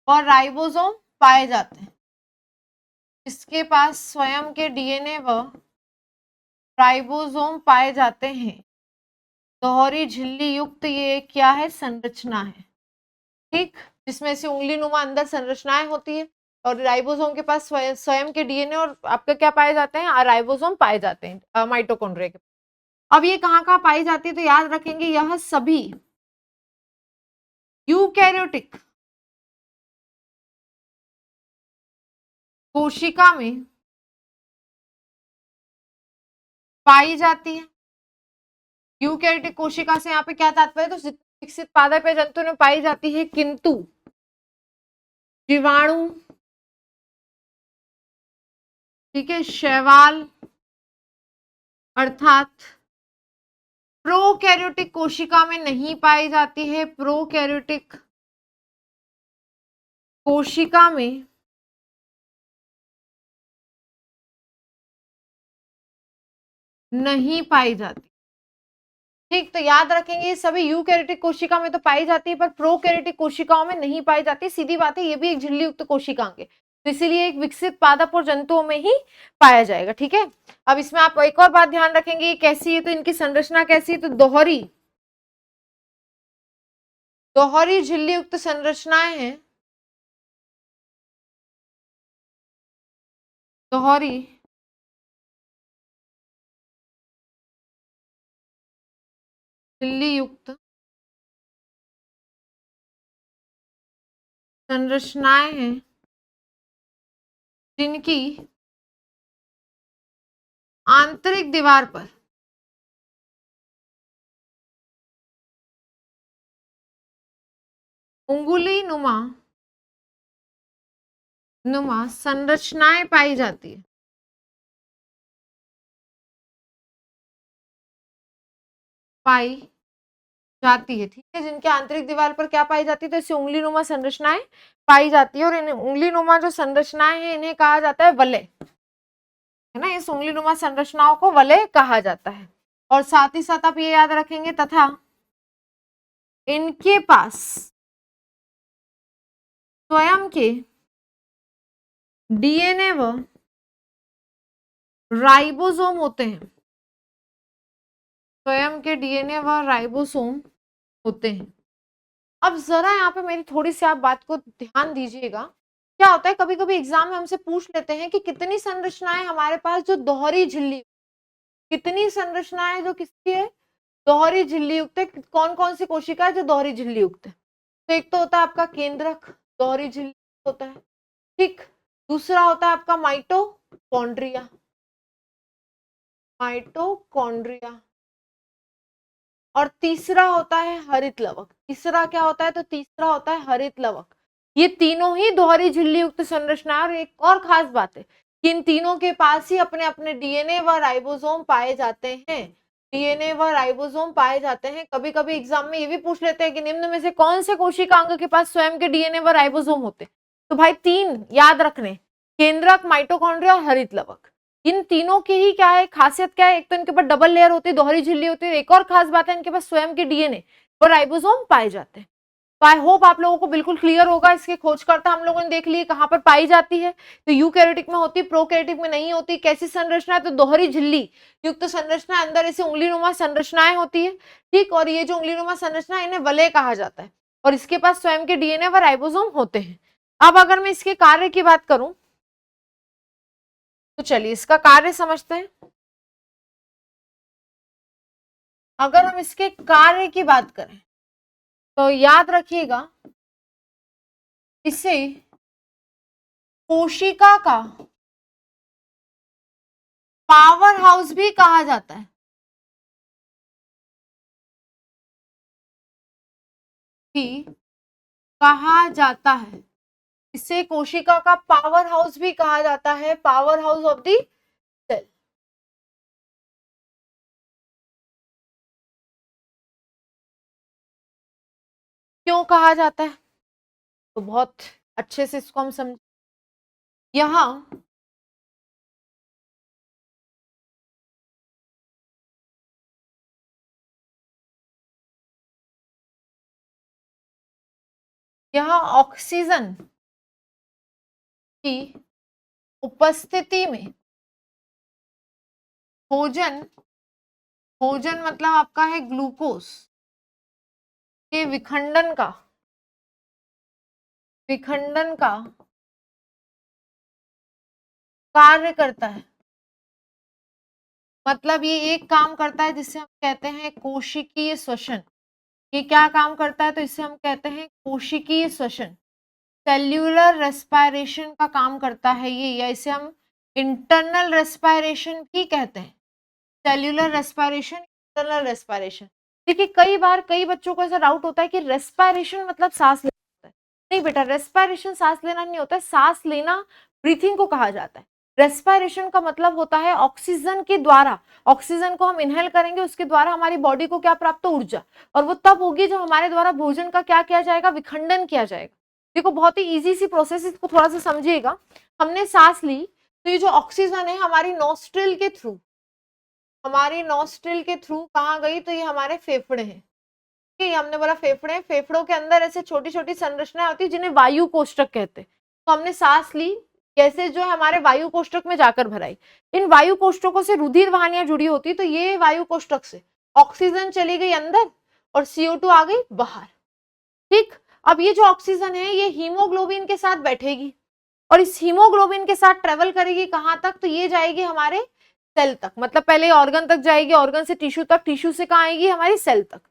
Speaker 1: और राइबोसोम पाए जाते हैं, इसके पास स्वयं के डीएनए व राइबोसोम पाए जाते हैं। दोहरी झिल्ली युक्त ये क्या है? संरचना है। ठीक, जिसमें से उंगली नुमा अंदर संरचनाएं होती है, और राइबोसोम के पास स्वयं के डीएनए और आपका क्या पाए जाते हैं? राइबोसोम पाए जाते हैं माइटोकॉन्ड्रिया के। अब ये कहाँ कहाँ पाई जाती है? तो याद रखेंगे यह सभी यूकैरियोटिक कोशिका में पाई जाती है। यूकैरियोटिक कोशिका से यहाँ पे क्या तात्पर्य? तो विकसित पादप या जंतु में पाई जाती है, किंतु जीवाणु, ठीक है, शैवाल अर्थात प्रोकैरियोटिक कोशिका में नहीं पाई जाती है, प्रोकैरियोटिक कोशिका में नहीं पाई जाती। ठीक, तो याद रखेंगे सभी यूकैरियोटिक कोशिका में तो पाई जाती है पर प्रोकैरियोटिक कोशिकाओं में नहीं पाई जाती। सीधी बात है, ये भी एक झिल्ली युक्त कोशिकांग है, तो इसीलिए एक विकसित पादप और जंतुओं में ही पाया जाएगा। ठीक है, अब इसमें आप एक और बात ध्यान रखेंगे, ये कैसी है, तो इनकी संरचना कैसी है, तो दोहरी झिल्ली युक्त संरचनाएं हैं, दोहरी झिल्ली युक्त संरचनाएं हैं जिनकी आंतरिक दीवार पर उंगली नुमा संरचनाएं पाई जाती है, पाई जाती है। ठीक है, जिनके आंतरिक दीवार पर क्या पाई जाती है, तो इसे उंगली नुमा संरचनाएं पाई जाती है, और इन उंगली नुमा जो संरचनाएं हैं इन्हें कहा जाता है वलय, है ना, इस उंगली नुमा संरचनाओं को वलय कहा जाता है। और साथ ही साथ आप ये याद रखेंगे, तथा इनके पास स्वयं के डीएनए व राइबोसोम होते हैं, स्वयं के डीएनए व राइबोसोम होते हैं। अब जरा यहाँ पे मेरी थोड़ी सी आप बात को ध्यान दीजिएगा, क्या होता है कभी कभी एग्जाम में हमसे पूछ लेते हैं कि कितनी संरचनाएं हमारे पास जो दोहरी झिल्ली, कितनी संरचनाएं जो किसकी है, दोहरी झिल्ली युक्त है, कौन कौन सी कोशिका है जो दोहरी झिल्ली युक्त है। तो एक तो होता है आपका केंद्रक, दोहरी झिल्ली होता है, ठीक, दूसरा होता है आपका माइटोकॉन्ड्रिया, माइटोकॉन्ड्रिया, और तीसरा होता है हरित लवक। तीसरा क्या होता है, तो तीसरा होता है हरित लवक। ये तीनों ही दोहरी झिल्ली युक्त संरचना। और एक और खास बात है कि इन तीनों के पास ही अपने अपने डीएनए व राइबोसोम पाए जाते हैं, डीएनए व राइबोसोम पाए जाते हैं। कभी कभी एग्जाम में ये भी पूछ लेते हैं कि निम्न में से कौन से कोशिकांग के पास स्वयं के डीएनए व राइबोसोम होते हैं, तो भाई तीन याद रखने, केंद्रक, माइटोकॉन्ड्रिया और हरित लवक। इन तीनों की ही क्या है खासियत, क्या है, एक तो इनके पास डबल लेयर होती है, दोहरी झिल्ली होती है, एक और खास बात है इनके पास स्वयं के डीएनए और राइबोसोम पाए जाते हैं। तो आई होप आप लोगों को बिल्कुल क्लियर होगा। इसके खोजकर्ता हम लोगों ने देख लिए कहां पर पाई जाती है, तो यूकैरियोटिक में होती है, प्रोकैरियोटिक में नहीं होती। कैसी संरचना है, तो दोहरी झिल्ली युक्त संरचना, अंदर इसे उंगलीनुमा संरचनाएं होती है, ठीक, और ये जो उंगलीनुमा संरचना इन्हें वलय कहा जाता है, और इसके पास स्वयं के डीएनए व राइबोसोम होते हैं। अब अगर मैं इसके कार्य की बात करूं, तो चलिए इसका कार्य समझते हैं। अगर हम इसके कार्य की बात करें तो याद रखिएगा, इसे कोशिका का पावर हाउस भी कहा जाता है, कि कहा जाता है, इसे कोशिका का पावर हाउस भी कहा जाता है, power house of the cell. क्यों कहा जाता है, तो बहुत अच्छे से इसको हम समझ, यहां ऑक्सीजन की उपस्थिति में भोजन, भोजन मतलब आपका है ग्लूकोज के विखंडन का कार्य करता है। मतलब ये एक काम करता है जिससे हम कहते हैं कोशिकीय श्वसन। ये क्या काम करता है, तो इससे हम कहते हैं कोशिकीय श्वसन, सेल्यूलर रेस्पायरेशन का काम करता है ये, या इसे हम इंटरनल रेस्पायरेशन भी कहते हैं, सेल्यूलर रेस्पायरेशन, इंटरनल रेस्पायरेशन। देखिए कई बार कई बच्चों को ऐसा डाउट होता है कि रेस्पायरेशन मतलब सांस लेना होता है। नहीं बेटा, रेस्पायरेशन सांस लेना नहीं होता है, सांस लेना ब्रीथिंग को कहा जाता है। रेस्पिरेशन का मतलब होता है ऑक्सीजन के द्वारा, ऑक्सीजन को हम इनहेल करेंगे, उसके द्वारा हमारी बॉडी को क्या प्राप्त, ऊर्जा, और वो तब होगी जब हमारे द्वारा भोजन का क्या किया जाएगा, विखंडन किया जाएगा। देखो बहुत ही इजी सी प्रोसेस, इसको थोड़ा सा समझिएगा। हमने सांस ली तो ये जो ऑक्सीजन है हमारी नॉस्ट्रिल के थ्रू, हमारी नॉस्ट्रिल के थ्रू कहाँ गई, तो ये हमारे फेफड़े हैं। ठीक है, हमने बोला फेफड़े, फेफड़ों के अंदर ऐसे छोटी छोटी संरचनाएं होती है जिन्हें वायु कोष्ठक कहते हैं। तो हमने सांस ली, गैसेस जो है हमारे वायु कोष्ठक में जाकर भराई, इन वायु कोष्ठकों से रुधिर वाहिनियां जुड़ी होती, तो ये वायु कोष्ठक से ऑक्सीजन चली गई अंदर और CO2 आ गई बाहर। ठीक, अब ये जो ऑक्सीजन है ये हीमोग्लोबिन के साथ बैठेगी और इस हीमोग्लोबिन के साथ ट्रेवल करेगी कहां तक, तो ये जाएगी हमारे सेल तक, मतलब पहले ऑर्गन तक जाएगी, ऑर्गन से टिश्यू तक, टिश्यू से कहां आएगी, हमारी सेल तक।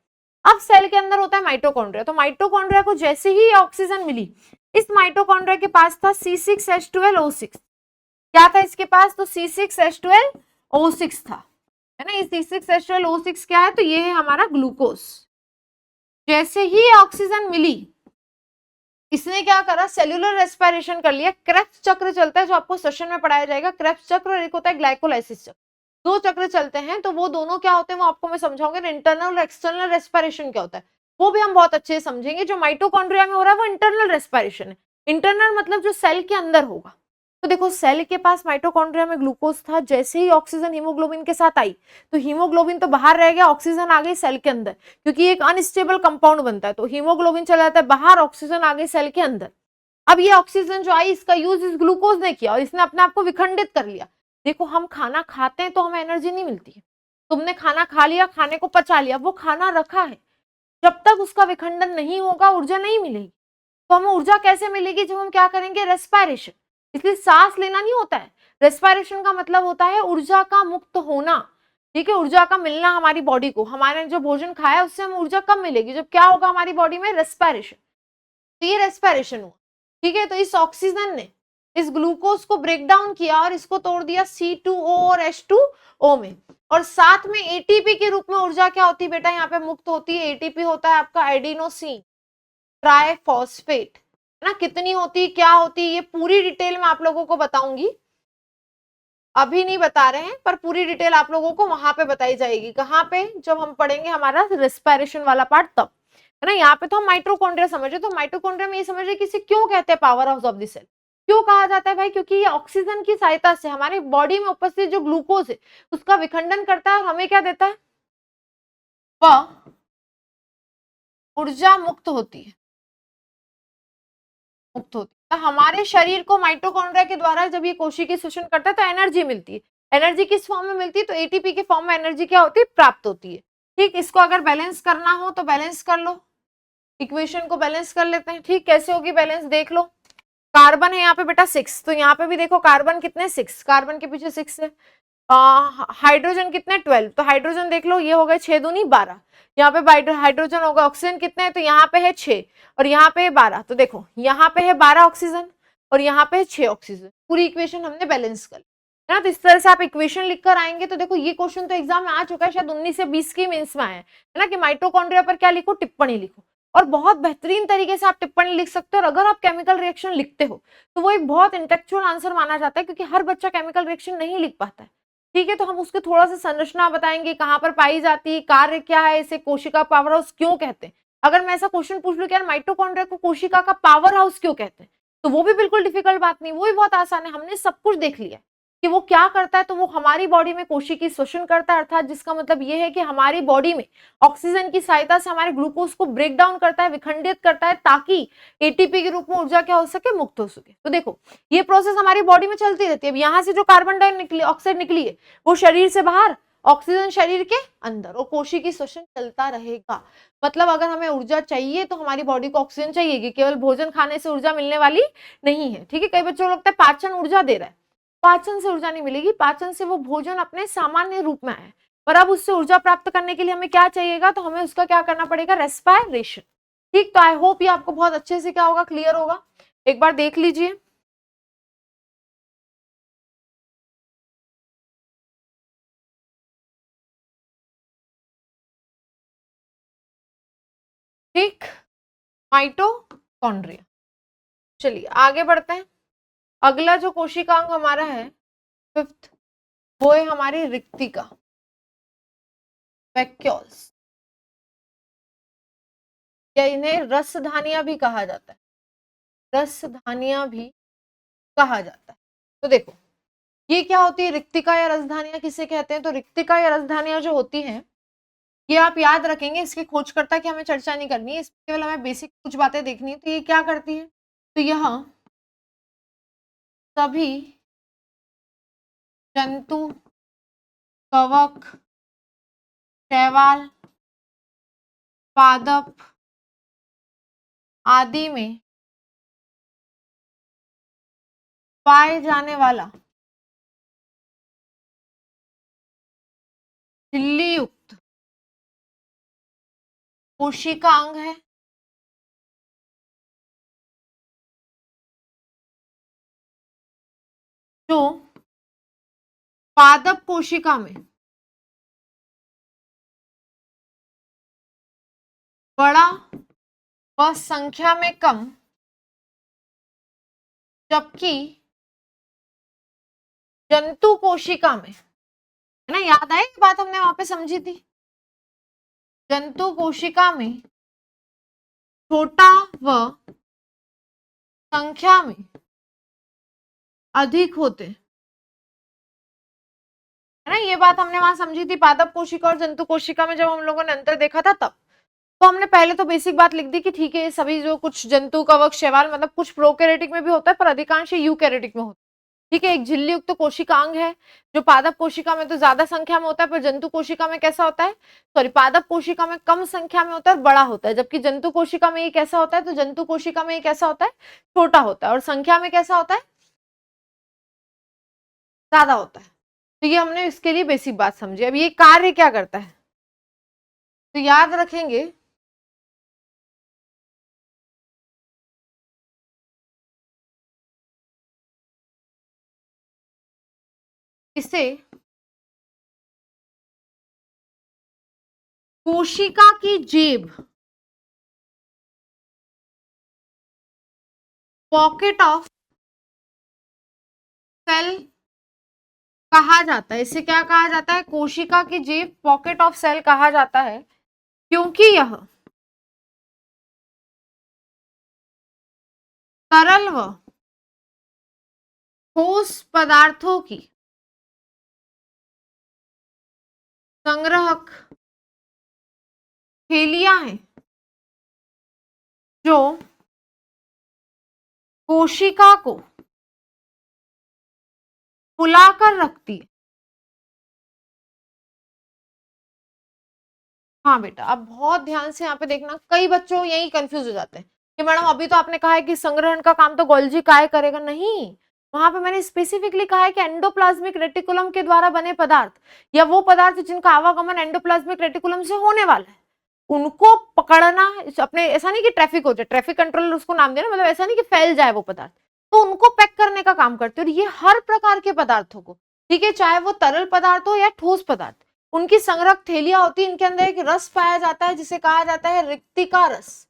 Speaker 1: अब सेल के अंदर होता है माइटोकॉन्ड्रिया, तो माइटोकॉन्ड्रिया को जैसे ही ऑक्सीजन मिली, इस माइटोकॉन्ड्रिया के पास था C6H12O6, क्या था इसके पास, तो C6H12O6 था, है ना। ये C6H12O6 क्या है, तो ये है हमारा ग्लूकोज। जैसे ही ऑक्सीजन मिली, इसने क्या करा, सेल्यूलर रेस्पिरेशन कर लिया। क्रेब्स चक्र चलता है जो आपको सेशन में पढ़ाया जाएगा, क्रेब्स चक्र, और एक होता है ग्लाइकोलाइसिस चक्र, दो चक्र चलते हैं। तो वो दोनों क्या होते हैं वो आपको मैं समझाऊंगी। इंटरनल और एक्सटर्नल रेस्पिरेशन क्या होता है वो भी हम बहुत अच्छे से समझेंगे। जो माइटोकॉन्ड्रिया में हो रहा है वो इंटरनल रेस्पिरेशन है। इंटरनल मतलब जो सेल के अंदर होगा। तो देखो सेल के पास माइटोकॉन्ड्रिया में ग्लूकोज था, जैसे ही ऑक्सीजन हीमोग्लोबिन के साथ आई तो हीमोग्लोबिन तो बाहर रह गया, ऑक्सीजन आ गई सेल के अंदर, क्योंकि एक अनस्टेबल कंपाउंड बनता है, तो हीमोग्लोबिन चला जाता है बाहर, ऑक्सीजन आ गई सेल के अंदर। अब ये ऑक्सीजन जो आई इसका यूज इस ग्लूकोज ने किया और इसने अपने आप को विखंडित कर लिया। देखो हम खाना खाते हैं तो हमें एनर्जी नहीं मिलती है, तुमने खाना खा लिया, खाने को पचा लिया, वो खाना रखा है, जब तक उसका विखंडन नहीं होगा ऊर्जा नहीं मिलेगी। तो हमें ऊर्जा कैसे मिलेगी, जब हम क्या करेंगे, रेस्पिरेशन। इसलिए सांस लेना नहीं होता है, रेस्पिरेशन का मतलब होता है ऊर्जा का मुक्त होना। ठीक है, ऊर्जा का मिलना हमारी बॉडी को, हमारे जो भोजन खाया उससे हमें ऊर्जा कम मिलेगी जब क्या होगा हमारी बॉडी में, रेस्पिरेशन। तो ये रेस्पिरेशन हुआ। ठीक है, तो इस ऑक्सीजन ने इस ग्लूकोज को ब्रेक डाउन किया और इसको तोड़ दिया C2O और H2O में, और साथ में ATP के रूप में ऊर्जा क्या होती है बेटा, यहाँ पे मुक्त होती है। ATP होता है आपका एडिनोसिन ट्राइफॉस्फेट, है ना। कितनी होती, क्या होती, ये पूरी डिटेल में आप लोगों को बताऊंगी, अभी नहीं बता रहे हैं, पर पूरी डिटेल आप लोगों को वहां पे बताई जाएगी। कहाँ पे, जब हम पढ़ेंगे हमारा रेस्पिरेशन वाला पार्ट तब, है ना। यहाँ पे तो हम माइटोकॉन्ड्रिया समझे, तो माइटोकॉन्ड्रिया में ये समझे कि इसे क्यों कहते हैं power house of the cell. क्यों कहा जाता है भाई, क्योंकि ये ऑक्सीजन की सहायता से हमारे बॉडी में उपस्थित जो ग्लूकोज है उसका विखंडन करता है और हमें क्या देता है, वह ऊर्जा मुक्त होती है, मुक्त होती है। तो हमारे शरीर को माइटोकॉन्ड्रिया के द्वारा जब ये कोशिकीय शोषण करता है तो एनर्जी मिलती है। एनर्जी किस फॉर्म में मिलती है, तो ATP के फॉर्म में एनर्जी क्या होती है, प्राप्त होती है। ठीक, इसको अगर बैलेंस करना हो तो बैलेंस कर लो, इक्वेशन को बैलेंस कर लेते हैं। ठीक, कैसे होगी बैलेंस देख लो। कार्बन है यहाँ पे बेटा 6, तो यहाँ पे भी देखो कार्बन कितने 6, कार्बन के पीछे 6 है। हाइड्रोजन कितने 12, तो हाइड्रोजन देख लो, ये हो गए 6 दूनी 12, यहाँ पे हाइड्रोजन होगा। ऑक्सीजन कितने हैं, तो यहाँ पे है 6 और यहाँ पे है 12, तो देखो यहाँ पे है 12 ऑक्सीजन और यहाँ पे है 6 ऑक्सीजन। पूरी इक्वेशन हमने बैलेंस कर ली, है ना। तो इस तरह से आप इक्वेशन लिखकर आएंगे। तो देखो ये क्वेश्चन तो एग्जाम में आ चुका है, शायद 19 से 20 की मेंस में आया है ना, कि माइटोकॉन्ड्रिया पर क्या लिखो, टिप्पणी लिखो, और बहुत बेहतरीन तरीके से आप टिप्पणी लिख सकते हो। और अगर आप केमिकल रिएक्शन लिखते हो तो वो एक बहुत इंटेलेक्चुअल आंसर माना जाता है, क्योंकि हर बच्चा केमिकल रिएक्शन नहीं लिख पाता है। ठीक है, तो हम उसके थोड़ा सा संरचना बताएंगे, कहाँ पर पाई जाती है, कार्य क्या है, इसे कोशिका पावर हाउस क्यों कहते हैं। अगर मैं ऐसा क्वेश्चन पूछ लूं कि यार माइटोकॉन्ड्रिया को कोशिका का पावर हाउस क्यों कहते हैं, तो वो भी बिल्कुल डिफिकल्ट बात नहीं, वो भी बहुत आसान है। हमने सब कुछ देख लिया कि वो क्या करता है। तो वो हमारी बॉडी में कोशिकीय शोषण करता है, अर्थात जिसका मतलब ये है कि हमारी बॉडी में ऑक्सीजन की सहायता से हमारे ग्लूकोज को ब्रेक डाउन करता है, विखंडित करता है, ताकि ATP के रूप में ऊर्जा क्या हो सके, मुक्त हो सके। तो देखो ये प्रोसेस हमारी बॉडी में चलती रहती है। अब यहाँ से जो कार्बन डाइऑक्साइड निकली है वो शरीर से बाहर, ऑक्सीजन शरीर के अंदर, और कोशिकीय शोषण चलता रहेगा। मतलब अगर हमें ऊर्जा चाहिए तो हमारी बॉडी को ऑक्सीजन चाहिए, कि केवल भोजन खाने से ऊर्जा मिलने वाली नहीं है। ठीक है, कई बच्चों को लगता है पाचन ऊर्जा दे रहा है, पाचन से ऊर्जा नहीं मिलेगी, पाचन से वो भोजन अपने सामान्य रूप में आए, पर अब उससे ऊर्जा प्राप्त करने के लिए हमें क्या चाहिएगा, तो हमें उसका क्या करना पड़ेगा, रेस्पिरेशन। ठीक, तो आई होप ये आपको बहुत अच्छे से क्या होगा, क्लियर होगा। एक बार देख लीजिए। ठीक, माइटोकॉन्ड्रिया। चलिए आगे बढ़ते हैं। अगला जो कोशिकांग हमारा है फिफ्थ वो है हमारी रिक्तिका, वैक्यूल्स, या इन्हें रसधानियां भी कहा जाता है, रसधानियां भी कहा जाता है। तो देखो ये क्या होती है रिक्तिका या रसधानियां किसे कहते हैं? तो रिक्तिका या रसधानियां जो होती हैं ये आप याद रखेंगे, इसकी खोजकर्ता की हमें चर्चा नहीं करनी है, इस केवल हमें बेसिक कुछ बातें देखनी है। तो ये क्या करती है? तो यह सभी जंतु, कवक, शैवाल, पादप आदि में पाए जाने वाला झिल्ली युक्त कोशिका अंग है, जो पादप कोशिका में बड़ा व संख्या में कम, जबकि जंतु कोशिका में, है ना, याद आए बात हमने वहां पे समझी थी, जंतु कोशिका में छोटा व संख्या में अधिक होते, है ना, ये बात हमने वहां समझी थी पादप कोशिका और जंतु कोशिका में जब हम लोगों ने अंतर देखा था तब। तो हमने पहले तो बेसिक बात लिख दी कि ठीक है सभी जो कुछ जंतु कवक शैवाल मतलब कुछ प्रोकैरियोटिक में भी होता है पर अधिकांश यूकैरियोटिक में होता है। ठीक है, एक झिल्ली युक्त तो कोशिकांग है जो पादप कोशिका में तो ज्यादा संख्या में होता है, पर जंतु कोशिका में कैसा होता है, सॉरी पादप कोशिका में कम संख्या में होता है और बड़ा होता है, जबकि जंतु कोशिका में ये कैसा होता है, तो जंतु कोशिका में ये कैसा होता है, छोटा होता है और संख्या में कैसा होता है, ज्यादा होता है। तो ये हमने इसके लिए बेसिक बात समझी। अब ये कार्य क्या करता है, तो याद रखेंगे इसे कोशिका की जेब, पॉकेट ऑफ सेल कहा जाता है। इसे क्या कहा जाता है, कोशिका की जेब, पॉकेट ऑफ सेल कहा जाता है, क्योंकि यह तरल व ठोस पदार्थों की संग्रहक थैलियां हैं जो कोशिका को फुलाकर रखती है। हाँ बेटा, अब बहुत ध्यान से यहाँ पे देखना, कई बच्चों यही कंफ्यूज हो जाते हैं कि मैडम अभी तो आपने कहा है कि संग्रहण का काम तो गोल्जी काय करेगा, नहीं, वहां पे मैंने स्पेसिफिकली कहा है कि एंडोप्लाज्मिक रेटिकुलम के द्वारा बने पदार्थ या वो पदार्थ जिनका आवागमन एंडोप्लाज्मिक रेटिकुलम से होने वाला है उनको पकड़ना, अपने ऐसा नहीं कि ट्रैफिक हो जाए, ट्रैफिक कंट्रोलर उसको नाम देना, मतलब ऐसा नहीं कि फैल जाए वो पदार्थ, तो उनको पैक करने का काम करते हैं। और ये हर प्रकार के पदार्थों को, ठीक है, चाहे वो तरल पदार्थ हो या ठोस पदार्थ, उनकी संग्रहक थैलियां होती है, इनके अंदर एक रस पाया जाता है जिसे कहा जाता है रिक्तिका रस,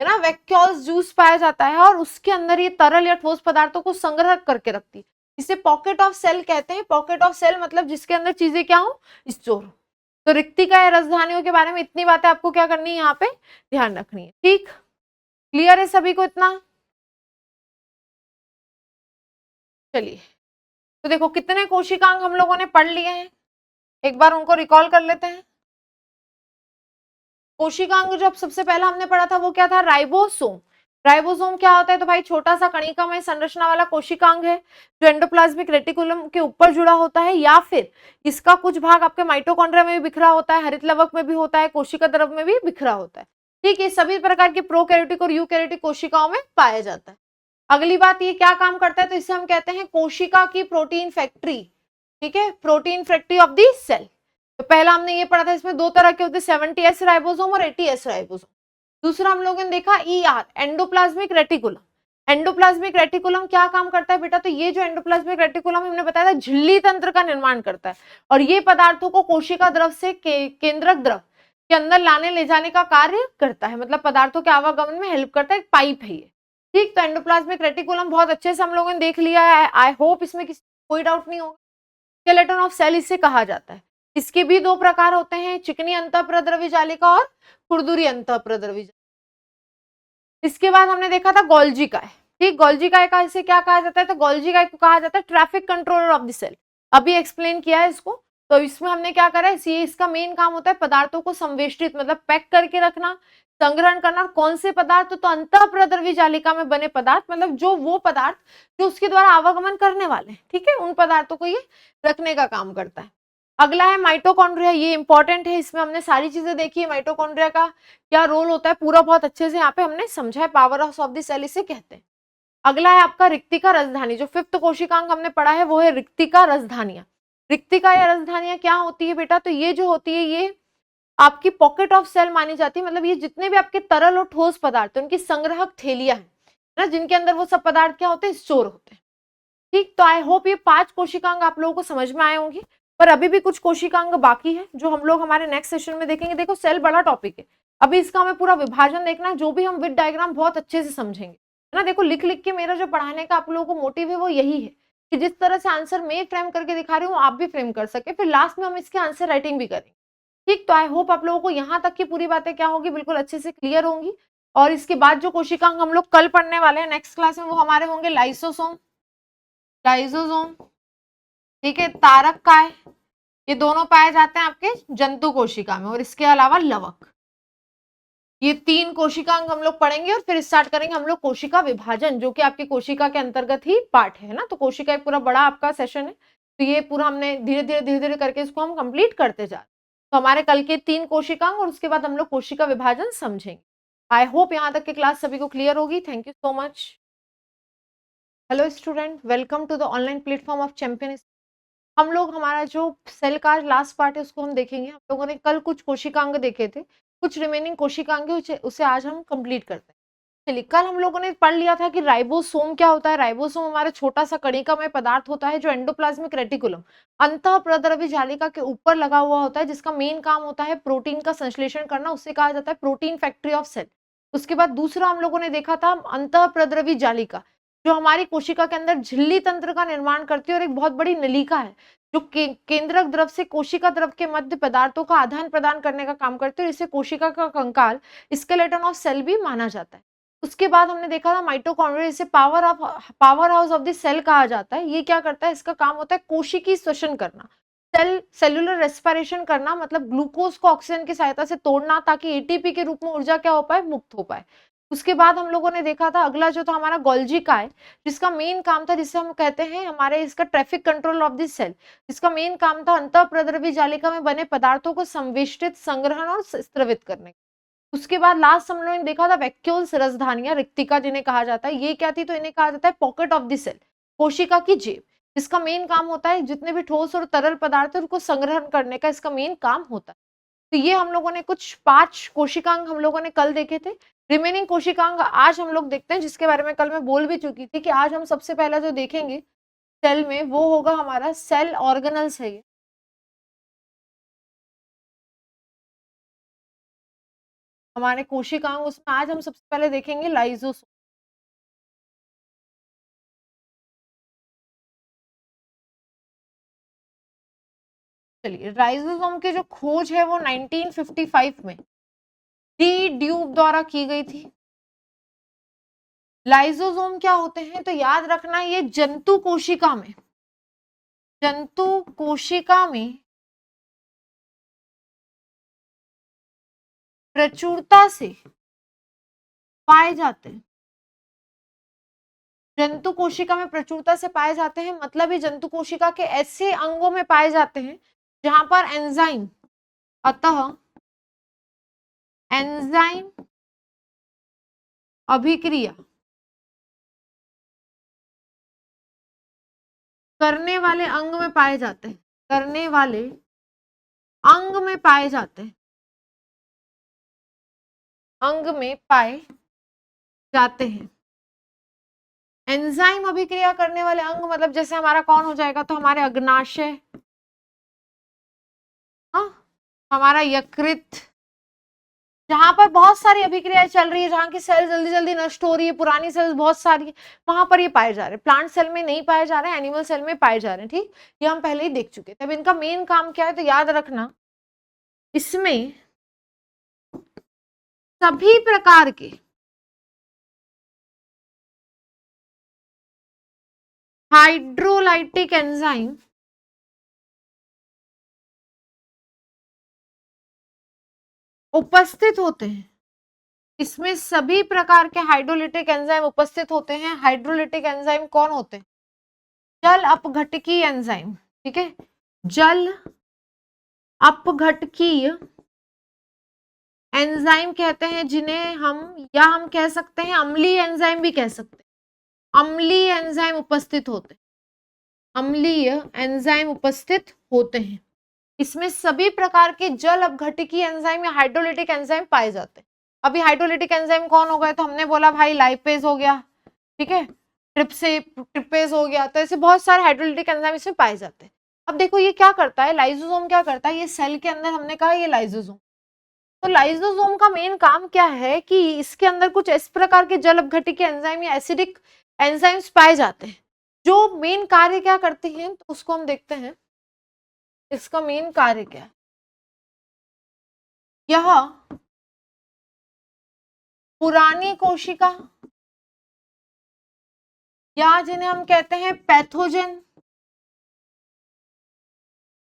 Speaker 1: है ना, वैक्यूल्स जूस पाया जाता है और उसके अंदर ये तरल या ठोस पदार्थों को संग्रह करके रखती है। इसे पॉकेट ऑफ सेल कहते हैं। पॉकेट ऑफ सेल मतलब जिसके अंदर चीजें क्या हो, स्टोर हो। तो रिक्तिका या रसधानियों के बारे में इतनी बातें आपको क्या करनी है, यहाँ पे ध्यान रखनी है। ठीक, क्लियर है सभी को इतना? चलिए, तो देखो कितने कोशिकांग हम लोगों ने पढ़ लिए हैं, एक बार उनको रिकॉल कर लेते हैं। कोशिकांग जो सबसे पहला हमने पढ़ा था वो क्या था, राइबोसोम। राइबोसोम क्या होता है, तो भाई छोटा सा कणिकामय संरचना वाला कोशिकांग है जो एंडोप्लाज्मिक रेटिकुलम के ऊपर जुड़ा होता है, या फिर इसका कुछ भाग आपके माइटोकॉन्ड्रिया में भी बिखरा होता है, हरित लवक में भी होता है, कोशिका द्रव में भी बिखरा होता है। ठीक है, सभी प्रकार के प्रोकैरियोटिक और यूकैरियोटिक कोशिकाओं में पाया जाता है। अगली बात, ये क्या काम करता है, तो इसे हम कहते हैं कोशिका की प्रोटीन फैक्ट्री। ठीक है, protein factory of the cell. तो पहला हमने ये पढ़ा था, इसमें दो तरह के होते हैं, 70S राइबोसोम और 80S राइबोसोम। दूसरा हम लोगों ने देखा ER, endoplasmic reticulum. Endoplasmic reticulum क्या काम करता है बेटा, तो ये जो एंडोप्लाज्मिक रेटिकुलम हमने बताया था झिल्ली तंत्र का निर्माण करता है और ये पदार्थों को कोशिका द्रव से केंद्रक द्रव के अंदर लाने ले जाने का कार्य करता है, मतलब पदार्थों के आवागमन में हेल्प करता है, एक पाइप है ये। ठीक, तो एंडोप्लाज्मिक रेटिकुलम बहुत अच्छे से हम लोगों ने देख लिया है। आई होप इसमें कोई डाउट नहीं होगा। स्केलेटन ऑफ सेल इसे कहा जाता है। इसके भी दो प्रकार होते हैं, चिकनी अंतःप्रद्रवी जालिका और खुरदुरी अंतःप्रद्रवी जालिका। इसके बाद हमने देखा था गोल्जी काय, ठीक, गोल्जी काय का इसे क्या कहा जाता है, तो गोल्जी काय को कहा जाता है traffic controller of the cell. अभी एक्सप्लेन किया है इसको। तो इसमें हमने क्या करा है, इसका मेन काम होता है पदार्थों को संवेष्टित मतलब पैक करके रखना, संग्रहण करना। कौन से पदार्थ, तो अंतःप्रद्रवी जालिका में बने पदार्थ, मतलब जो वो पदार्थ जो उसके द्वारा आवागमन करने वाले हैं, ठीक है, उन पदार्थों को ये रखने का काम करता है। अगला है माइटोकॉन्ड्रिया, ये इंपॉर्टेंट है, इसमें हमने सारी चीजें देखी है। माइटोकॉन्ड्रिया का क्या रोल होता है पूरा बहुत अच्छे से यहाँ पे हमने समझा है, power house of the cell इसे कहते हैं। अगला है आपका रिक्तिका रसधानी, जो 5th कोशिकांग हमने पढ़ा है वो है रिक्तिका रसधानियां। रिक्तिका या रसधानियां क्या होती है बेटा, तो ये जो होती है ये आपकी पॉकेट ऑफ सेल मानी जाती है, मतलब ये जितने भी आपके तरल और ठोस पदार्थ है उनकी संग्रहक थैलियां हैं ना, जिनके अंदर वो सब पदार्थ क्या होते हैं, स्टोर होते हैं। ठीक, तो आई होप ये 5 कोशिकांग आप लोगों को समझ में आए होंगे, पर अभी भी कुछ कोशिकांग बाकी है जो हम लोग हमारे नेक्स्ट सेशन में देखेंगे। देखो सेल बड़ा टॉपिक है, अभी इसका हमें पूरा विभाजन देखना है, जो भी हम विद डायग्राम बहुत अच्छे से समझेंगे, है ना। देखो लिख लिख के मेरा जो पढ़ाने का आप लोगों को मोटिव है वो यही है कि जिस तरह से आंसर मैं फ्रेम करके दिखा रही हूँ आप भी फ्रेम कर सके, फिर लास्ट में हम इसके आंसर राइटिंग भी करेंगे। ठीक, तो आई होप आप लोगों को यहाँ तक की पूरी बातें क्या होगी, बिल्कुल अच्छे से क्लियर होंगी। और इसके बाद जो कोशिकांग हम लोग कल पढ़ने वाले हैं नेक्स्ट क्लास में, वो हमारे होंगे लाइसोसोम, लाइसोसोम, ठीक है, तारक काय, ये दोनों पाए जाते हैं आपके जंतु कोशिका में, और इसके अलावा लवक। ये 3 कोशिकांग हम लोग पढ़ेंगे और फिर स्टार्ट करेंगे हम लोग कोशिका विभाजन, जो कि आपकी कोशिका के अंतर्गत ही पार्ट है ना। तो कोशिका एक पूरा बड़ा आपका सेशन है, तो ये पूरा हमने धीरे धीरे करके इसको हम कंप्लीट करते जा रहे हैं। तो हमारे कल के 3 कोशिकांग और उसके बाद हम लोग कोशिका विभाजन समझेंगे। आई होप यहाँ तक की क्लास सभी को क्लियर होगी। Thank you so much. Hello student, welcome to the online platform of champion. हम लोग हमारा जो सेल का लास्ट पार्ट है उसको हम देखेंगे। हम लोगों ने कल कुछ कोशिकांग देखे थे, कुछ रिमेनिंग कोशिकांग उसे आज हम कंप्लीट करते हैं। चलिए, कल हम लोगों ने पढ़ लिया था कि राइबोसोम क्या होता है। राइबोसोम हमारा छोटा सा कणिकामय पदार्थ होता है जो एंडोप्लाज्मिक रेटिकुलम अंतःप्रद्रवी जालिका के ऊपर लगा हुआ होता है, जिसका मेन काम होता है प्रोटीन का संश्लेषण करना, उससे कहा जाता है प्रोटीन फैक्ट्री ऑफ सेल। उसके बाद दूसरा हम लोगों ने देखा था अंतःप्रद्रवी जालिका, जो हमारी कोशिका के अंदर झिल्ली तंत्र का निर्माण करती है और एक बहुत बड़ी नलिका है जो केंद्रक द्रव से कोशिका द्रव के मध्य पदार्थों का आदान प्रदान करने का काम करती है। इसे कोशिका का कंकाल, स्केलेटन ऑफ सेल भी माना जाता है। उसके बाद हमने देखा था माइटोकॉन्ड्रिया, इसे power house of the cell कहा जाता है। ये क्या करता है, इसका काम होता है कोशिकीय श्वसन करना, सेलुलर रेस्पिरेशन करना, मतलब ग्लूकोज को ऑक्सीजन की सहायता से तोड़ना ताकि एटीपी के रूप में ऊर्जा क्या हो पाए, मुक्त हो पाए। उसके बाद हम लोगों ने देखा था अगला जो था हमारा गोल्जी काय, जिसका मेन काम था, जिसे हम कहते हैं हमारे इसका traffic control of this cell, जिसका मेन काम था अंतःप्रद्रवी जालिका में बने पदार्थों को संवेष्टित, संग्रहण और स्त्रवित करने। उसके बाद लास्ट हम लोगों ने देखा था वैक्यूल्स रसधानियां, रिक्तिका जिन्हें कहा जाता है। ये क्या थी, तो इन्हें कहा जाता है पॉकेट ऑफ द सेल, कोशिका की जेब, जिसका मेन काम होता है जितने भी ठोस और तरल पदार्थ है उनको संग्रहण करने का इसका मेन काम होता है। तो ये हम लोगों ने कुछ 5 कोशिकांग हम लोगों ने कल देखे थे। रिमेनिंग कोशिकांग आज हम लोग देखते हैं, जिसके बारे में कल मैं बोल भी चुकी थी कि आज हम सबसे पहला जो देखेंगे सेल में वो होगा हमारा सेल ऑर्गेनल्स है। हमारे कोशिकांग, उसमें आज हम सबसे पहले देखेंगे लाइसोसोम। चलिए, राइजोसोम की जो खोज है वो 1955 में डी ड्यूब द्वारा की गई थी। लाइसोसोम क्या होते हैं, तो याद रखना ये जंतु कोशिका में, जंतु कोशिका में प्रचुरता से पाए जाते हैं। जंतु कोशिका में प्रचुरता से पाए जाते हैं, मतलब ये जंतु कोशिका के ऐसे अंगों में पाए जाते हैं जहां पर एंजाइम, अतः एंजाइम अभिक्रिया करने वाले अंग में पाए जाते हैं, करने वाले अंग में पाए जाते हैं, अंग में पाए जाते हैं। एंजाइम अभिक्रिया करने वाले अंग मतलब जैसे हमारा कौन हो जाएगा, तो हमारे अग्नाशय, हाँ, हमारा यकृत, जहां पर बहुत सारी अभिक्रियाएं चल रही है, जहां की सेल जल्दी जल्दी नष्ट हो रही है, पुरानी सेल्स बहुत सारी है, वहां पर ये पाए जा रहे हैं। प्लांट सेल में नहीं पाए जा रहे हैं, एनिमल सेल में पाए जा रहे हैं। ठीक, ये हम पहले ही देख चुके थे। अब इनका मेन काम क्या है, तो याद रखना इसमें सभी प्रकार के हाइड्रोलाइटिक एंजाइम उपस्थित होते हैं। इसमें सभी प्रकार के हाइड्रोलिटिक एंजाइम उपस्थित होते हैं। हाइड्रोलिटिक एंजाइम कौन होते हैं? जल अपघटकीय एंजाइम। ठीक है, जल अपघटकीय एंजाइम कहते हैं, जिन्हें हम कह सकते हैं अम्लीय एंजाइम भी कह सकते हैं। अम्लीय एंजाइम उपस्थित होते हैं, अम्लीय एंजाइम उपस्थित होते हैं। इसमें सभी प्रकार के जल अपघटकीय एंजाइम या हाइड्रोलिटिक एंजाइम पाए जाते हैं। अभी हाइड्रोलिटिक एंजाइम कौन हो गए, तो हमने बोला भाई लाइपेज हो गया, ठीक है, ट्रिपेज हो गया, तो ऐसे बहुत सारे हाइड्रोलिटिक एंजाइम इसमें पाए जाते हैं। अब देखो ये क्या करता है, लाइसोसोम क्या करता है, ये सेल के अंदर हमने कहा ये लाइसोसोम, तो लाइसोसोम का मेन काम क्या है कि इसके अंदर कुछ इस प्रकार के जल अपघटकीय एंजाइम या एसिडिक एंजाइम्स पाए जाते हैं, जो मेन कार्य क्या करती हैं, तो उसको हम देखते हैं। इसका मेन कार्य क्या है, यह पुरानी कोशिका या जिन्हें हम कहते हैं पैथोजन,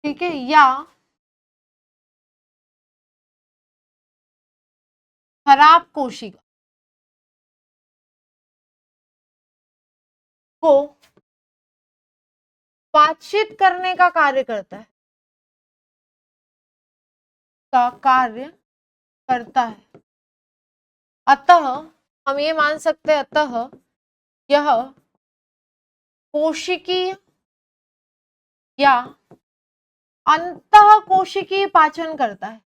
Speaker 1: ठीक है, या खराब कोशिका को बातचीत करने का कार्य करता है, का कार्य करता है। अतः हम ये मान सकते हैं, अतः यह कोशिकीय या अंतः कोशिकीय पाचन करता है।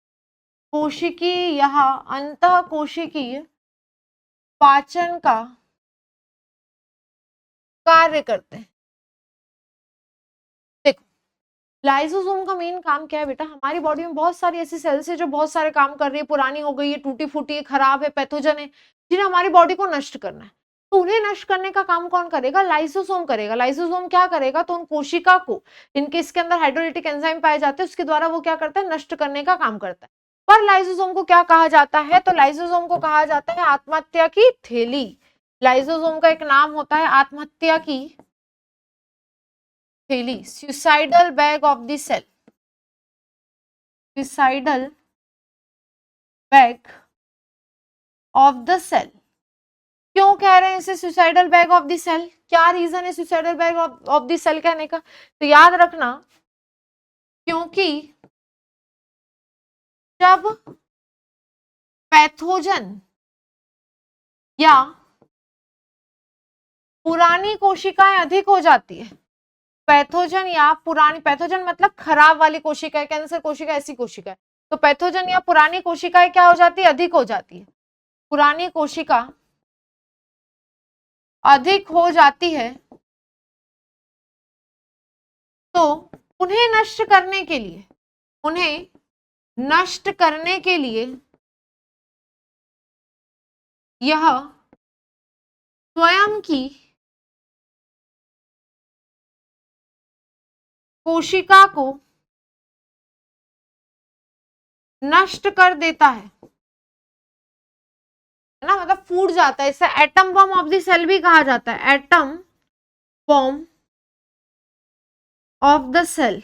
Speaker 1: कोशिकीय या अंतः कोशिकीय पाचन का कार्य करते हैं। देखो लाइसोसोम का मेन काम क्या है बेटा, हमारी बॉडी में बहुत सारी ऐसी सेल्स है जो बहुत सारे काम कर रही है, पुरानी हो गई है, टूटी फूटी है, खराब है, पैथोजन है, जिन्हें हमारी बॉडी को नष्ट करना है। तो उन्हें नष्ट करने का काम कौन करेगा, लाइसोसोम करेगा। लाइसोसोम क्या करेगा, तो उन कोशिका को, इनके इसके अंदर हाइड्रोलिटिक एंजाइम पाए जाते हैं, उसके द्वारा वो क्या करता है, नष्ट करने का काम करता है। पर लाइसोसोम को क्या कहा जाता है, तो लाइसोसोम को कहा जाता है आत्महत्या की थैली। लाइसोसोम का एक नाम होता है आत्महत्या की थैली, suicidal bag of the cell, suicidal bag of the cell. क्यों कह रहे हैं इसे suicidal bag of the cell, क्या रीजन है suicidal bag of the cell कहने का, तो याद रखना क्योंकि जब पैथोजन या पुरानी कोशिकाएं अधिक हो जाती है, पैथोजन या पुरानी, पैथोजन मतलब खराब वाली कोशिका, कैंसर कोशिका ऐसी कोशिका है, तो पैथोजन या पुरानी कोशिकाएं क्या हो जाती है, अधिक हो जाती है। पुरानी कोशिका अधिक हो जाती है तो उन्हें नष्ट करने के लिए, उन्हें नष्ट करने के लिए यह स्वयं की कोशिका को नष्ट कर देता है ना, मतलब फूट जाता है। इसे atom bomb of the cell भी कहा जाता है, atom bomb of the cell.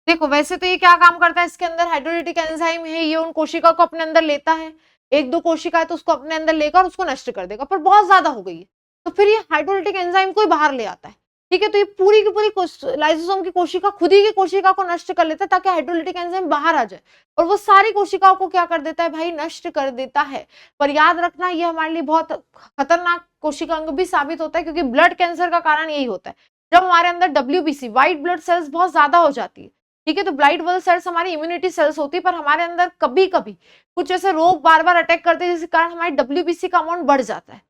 Speaker 1: देखो वैसे तो ये क्या काम करता है, इसके अंदर हाइड्रोलिटिक एंजाइम है, ये उन कोशिका को अपने अंदर लेता है, एक दो कोशिका है तो उसको अपने अंदर लेकर उसको नष्ट कर देगा, पर बहुत ज्यादा हो गई है तो फिर ये हाइड्रोलिटिक एंजाइम को ही बाहर ले आता है। ठीक है, तो ये पूरी की पूरी लाइसोसोम की कोशिका खुद ही की कोशिका को नष्ट कर लेता है ताकि हाइड्रोलिटिक एंजाइम बाहर आ जाए, और वो सारी कोशिकाओं को क्या कर देता है भाई, नष्ट कर देता है। पर याद रखना ये हमारे लिए बहुत खतरनाक कोशिका अंग भी साबित होता है, क्योंकि ब्लड कैंसर का कारण यही होता है, जब हमारे अंदर WBC व्हाइट ब्लड सेल्स बहुत ज्यादा हो जाती है। ठीक है, तो ब्लाइट ब्लड सेल्स हमारी इम्यूनिटी सेल्स होती है, पर हमारे अंदर कभी कभी कुछ ऐसे रोग बार बार अटैक करते हैं जिसके कारण हमारी WBC का अमाउंट बढ़ जाता है,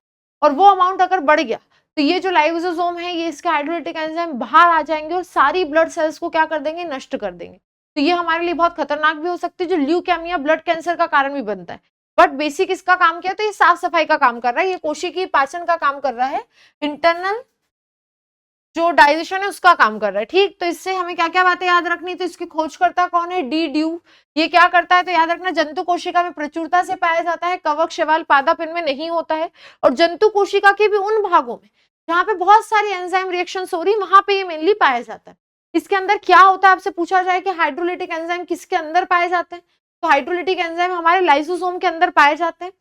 Speaker 1: और वो अमाउंट अगर बढ़ गया तो ये जो लाइसोसोम है ये इसके हाइड्रोलिटिक एंजाइम बाहर आ जाएंगे और सारी ब्लड सेल्स को क्या कर देंगे, नष्ट कर देंगे। तो ये हमारे लिए बहुत खतरनाक भी हो सकती है, जो ल्यूकेमिया ब्लड कैंसर का कारण भी बनता है। बट बेसिक इसका काम क्या है, तो ये साफ सफाई का काम कर रहा है, ये कोशिकीय पाचन का काम कर रहा है, इंटरनल जो डाइजेशन है उसका काम कर रहा है। ठीक, तो इससे हमें क्या क्या बातें याद रखनी, तो इसकी खोजकर्ता कौन है, डी ड्यू। ये क्या करता है, तो याद रखना, जंतु कोशिका में प्रचुरता से पाया जाता है, कवक शैवाल पादप में नहीं होता है, और जंतु कोशिका के भी उन भागों में जहां पे बहुत सारी एंजाइम रिएक्शन हो रही, वहां पे ये मेनली पाया जाता है। इसके अंदर क्या होता है, आपसे पूछा जाए कि हाइड्रोलिटिक एंजाइम किसके अंदर पाए जाते हैं, तो हाइड्रोलिटिक एंजाइम हमारे लाइसोसोम के अंदर पाए जाते हैं।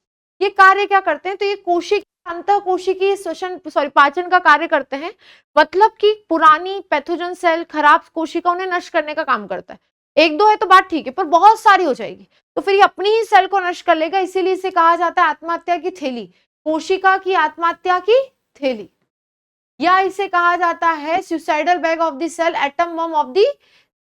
Speaker 1: ये कार्य क्या करते हैं, तो ये कोशिका अंतः कोशिकीय श्वसन पाचन का कार्य करते हैं, मतलब कि पुरानी पैथोजन सेल, खराब कोशिकाओं ने नष्ट करने का काम करता है। एक दो है तो बात ठीक है, पर बहुत सारी हो जाएगी तो फिर ये अपनी ही सेल को नष्ट कर लेगा, इसीलिए इसे कहा जाता है आत्महत्या की थैली, कोशिका की आत्महत्या की थैली, या इसे कहा जाता है suicidal bag of the cell, atom bomb of the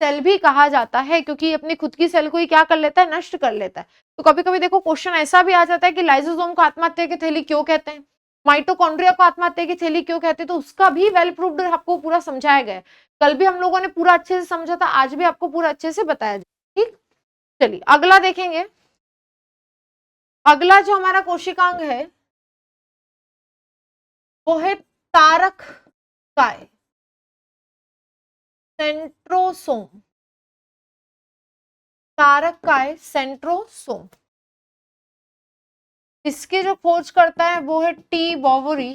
Speaker 1: cell भी कहा जाता है, क्योंकि अपनी खुद की सेल को ही क्या कर लेता है, नष्ट कर लेता है। तो कभी कभी देखो क्वेश्चन ऐसा भी आ जाता है कि लाइसोसोम को आत्महत्या की थैली क्यों कहते हैं, माइटोकॉन्ड्रिया को आत्महत्या की थैली क्यों कहते हैं, तो उसका भी वेल प्रूव्ड आपको पूरा समझाया गया है। कल भी हम लोगों ने पूरा अच्छे से समझा था, आज भी आपको पूरा अच्छे से बताया जाए। ठीक, चलिए अगला देखेंगे। अगला जो हमारा कोशिकांग है वो है तारक काय, सेंट्रोसोम। तारक काय सेंट्रोसोम, इसकी जो खोज करता है वो है टी बॉवरी।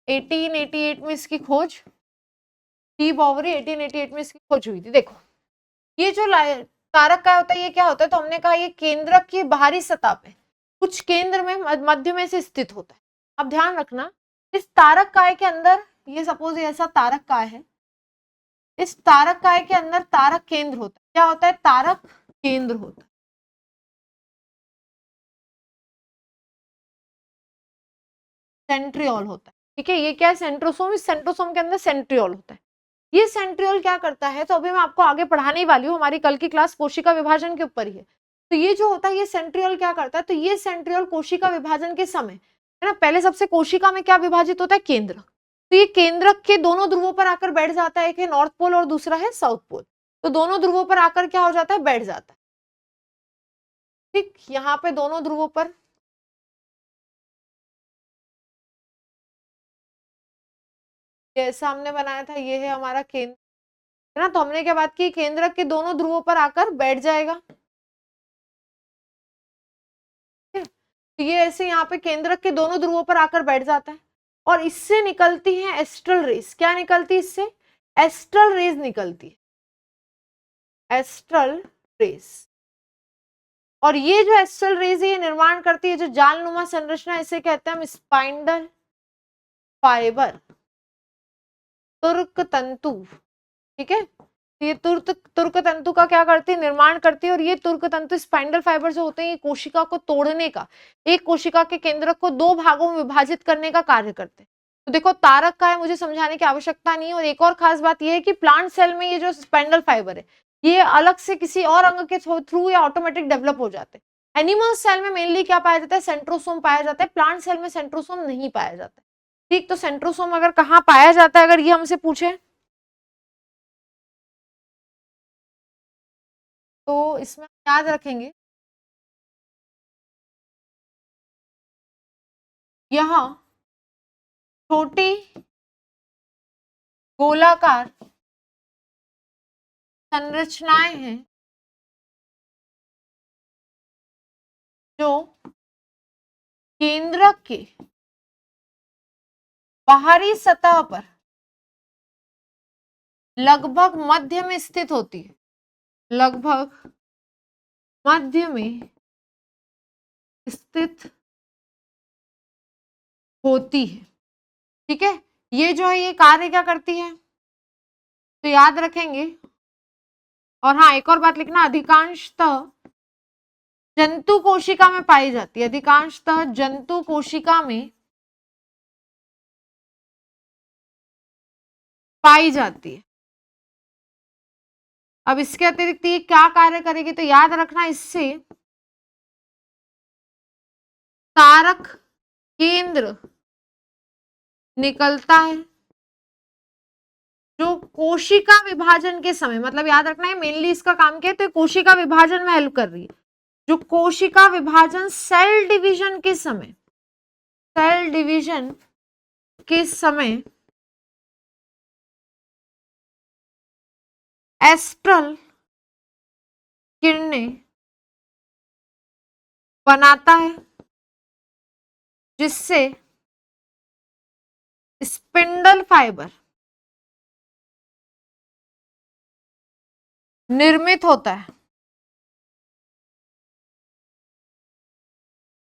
Speaker 1: 1888 में इसकी खोज, टी बॉवरी 1888 में इसकी खोज हुई थी। देखो ये जो तारक काय होता है, ये क्या होता है, तो हमने कहा ये केंद्रक की बाहरी सतह पे कुछ केंद्र में मध्य में से स्थित होता है। अब ध्यान रखना, इस तारक काय के अंदर, ये सपोज ऐसा तारक काय है, इस तारक काय के अंदर तारक केंद्र होता है। क्या होता है, तारक केंद्र होता है, सेंट्रियोल होता है। ठीक है, ये क्या है, सेंट्रोसोम, इस सेंट्रोसोम के अंदर सेंट्रियोल होता है। ये सेंट्रियोल क्या करता है, तो अभी मैं आपको आगे पढ़ाने ही वाली हूँ, हमारी कल की क्लास कोशिका विभाजन के ऊपर ही है। तो ये जो होता है, ये सेंट्रियोल क्या करता है, तो ये सेंट्रियोल कोशिका विभाजन के समय है ना, पहले सबसे कोशिका में क्या विभाजित होता है, केंद्रक। तो ये केंद्रक के दोनों ध्रुवों पर आकर बैठ जाता है, एक है नॉर्थ पोल और दूसरा है साउथ पोल। तो दोनों ध्रुवों पर आकर क्या हो जाता है, बैठ जाता है। ठीक, यहाँ पे दोनों ध्रुवों पर जैसा हमने बनाया था, ये है हमारा केंद्र, है ना। तो हमने क्या बात की, केंद्रक के दोनों ध्रुवों पर आकर बैठ जाएगा। तो ये ऐसे यहाँ पे केंद्रक के दोनों ध्रुवों पर आकर बैठ जाता है, और इससे निकलती है एस्ट्रल रेज। क्या निकलती है इससे, एस्ट्रल रेज निकलती है, एस्ट्रल रेज। और ये जो एस्ट्रल रेज है, ये निर्माण करती है जो जालनुमा संरचना, इसे कहते हैं हम स्पाइंडल फाइबर, तुर्क तंतु। ठीक है, ये तुर्क तंतु का क्या करती है, निर्माण करती है, और ये तुर्क तंतु स्पाइंडल फाइबर जो होते हैं, ये कोशिका को तोड़ने का, एक कोशिका के केंद्रक को दो भागों में विभाजित करने का कार्य करते हैं। तो देखो तारक का है, मुझे समझाने की आवश्यकता नहीं है। और एक और खास बात यह है कि प्लांट सेल में ये जो स्पाइंडल फाइबर है, ये अलग से किसी और अंग के थ्रू या ऑटोमेटिक डेवलप हो जाते हैं। एनिमल सेल में मेनली क्या पाया जाता है, सेंट्रोसोम पाया जाता है, प्लांट सेल में सेंट्रोसोम नहीं पाया जाता है। ठीक, तो सेंट्रोसोम अगर कहाँ पाया जाता है, अगर ये हमसे पूछे, तो इसमें याद रखेंगे, यहाँ छोटी गोलाकार संरचनाएं हैं जो केंद्रक के बाहरी सतह पर लगभग मध्य में स्थित होती है, लगभग मध्य में स्थित होती है। ठीक है, ये जो है ये कार्य क्या करती है, तो याद रखेंगे। और हाँ, एक और बात लिखना, अधिकांशतः जंतु कोशिका में पाई जाती है, अधिकांशतः जंतु कोशिका में पाई जाती है। अब इसके अतिरिक्त ये क्या कार्य करेगी, तो याद रखना, इससे तारक केंद्र निकलता है, जो कोशिका विभाजन के समय, मतलब याद रखना है मेनली इसका काम क्या है, तो कोशिका विभाजन में हेल्प कर रही है। जो कोशिका विभाजन सेल डिवीजन के समय, सेल डिवीजन के समय एस्ट्रल किरणें बनाता है, जिससे स्पिंडल फाइबर निर्मित होता है।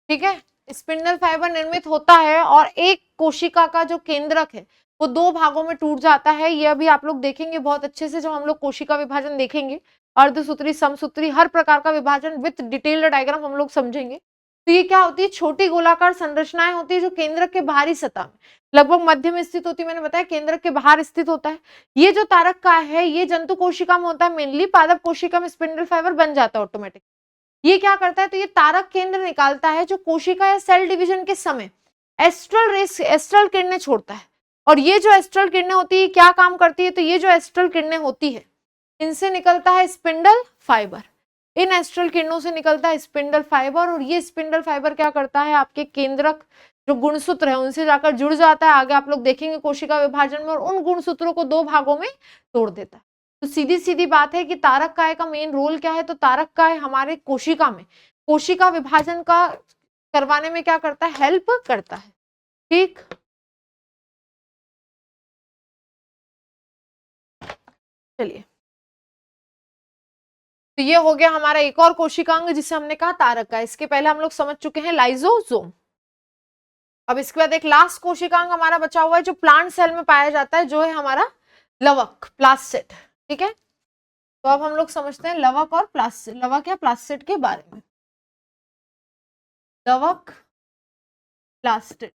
Speaker 1: ठीक है, स्पिंडल फाइबर निर्मित होता है और एक कोशिका का जो केंद्रक है वो दो भागों में टूट जाता है। ये अभी आप लोग देखेंगे बहुत अच्छे से जब हम लोग कोशिका विभाजन देखेंगे, अर्धसूत्री, समसूत्री, हर प्रकार का विभाजन विथ डिटेल्ड डायग्राम हम लोग समझेंगे। तो ये क्या होती है, छोटी गोलाकार संरचनाएं होती है जो केंद्रक के बाहरी सतह में लगभग मध्य में स्थित होती है। मैंने बताया केंद्रक के बाहर स्थित होता है। ये जो तारक काय है ये जंतु कोशिका में होता है मेनली, पादप कोशिका में स्पिंडल फाइबर बन जाता है ऑटोमेटिक। ये क्या करता है, तो ये तारक केंद्र निकालता है जो कोशिका या सेल डिवीजन के समय एस्ट्रल किरणें छोड़ता है। और ये जो एस्ट्रल किरणें होती है क्या काम करती है, तो ये जो एस्ट्रल किरणें होती है इनसे निकलता है स्पिंडल फाइबर। इन एस्ट्रल किरणों से निकलता है स्पिंडल फाइबर, और ये स्पिंडल फाइबर क्या करता है, आपके केंद्रक जो गुणसूत्र है उनसे जाकर जुड़ जाता है। आगे आप लोग देखेंगे कोशिका विभाजन में, और उन गुणसूत्रों को दो भागों में तोड़ देता है। तो सीधी सीधी बात है कि तारक काय का मेन रोल क्या है, तो तारक काय हमारे कोशिका में कोशिका विभाजन का करवाने में क्या करता है, हेल्प करता है। ठीक, चलिए, तो ये हो गया हमारा एक और कोशिकांग जिसे हमने कहा तारक काय। इसके पहले हम लोग समझ चुके हैं लाइजोसोम। अब इसके बाद एक लास्ट कोशिकांग हमारा बचा हुआ है जो प्लांट सेल में पाया जाता है, जो है हमारा लवक, प्लास्टिड। ठीक है, तो अब हम लोग समझते हैं लवक और प्लास्टिड, लवक या प्लास्टिड के बारे में। लवक, प्लास्टिड,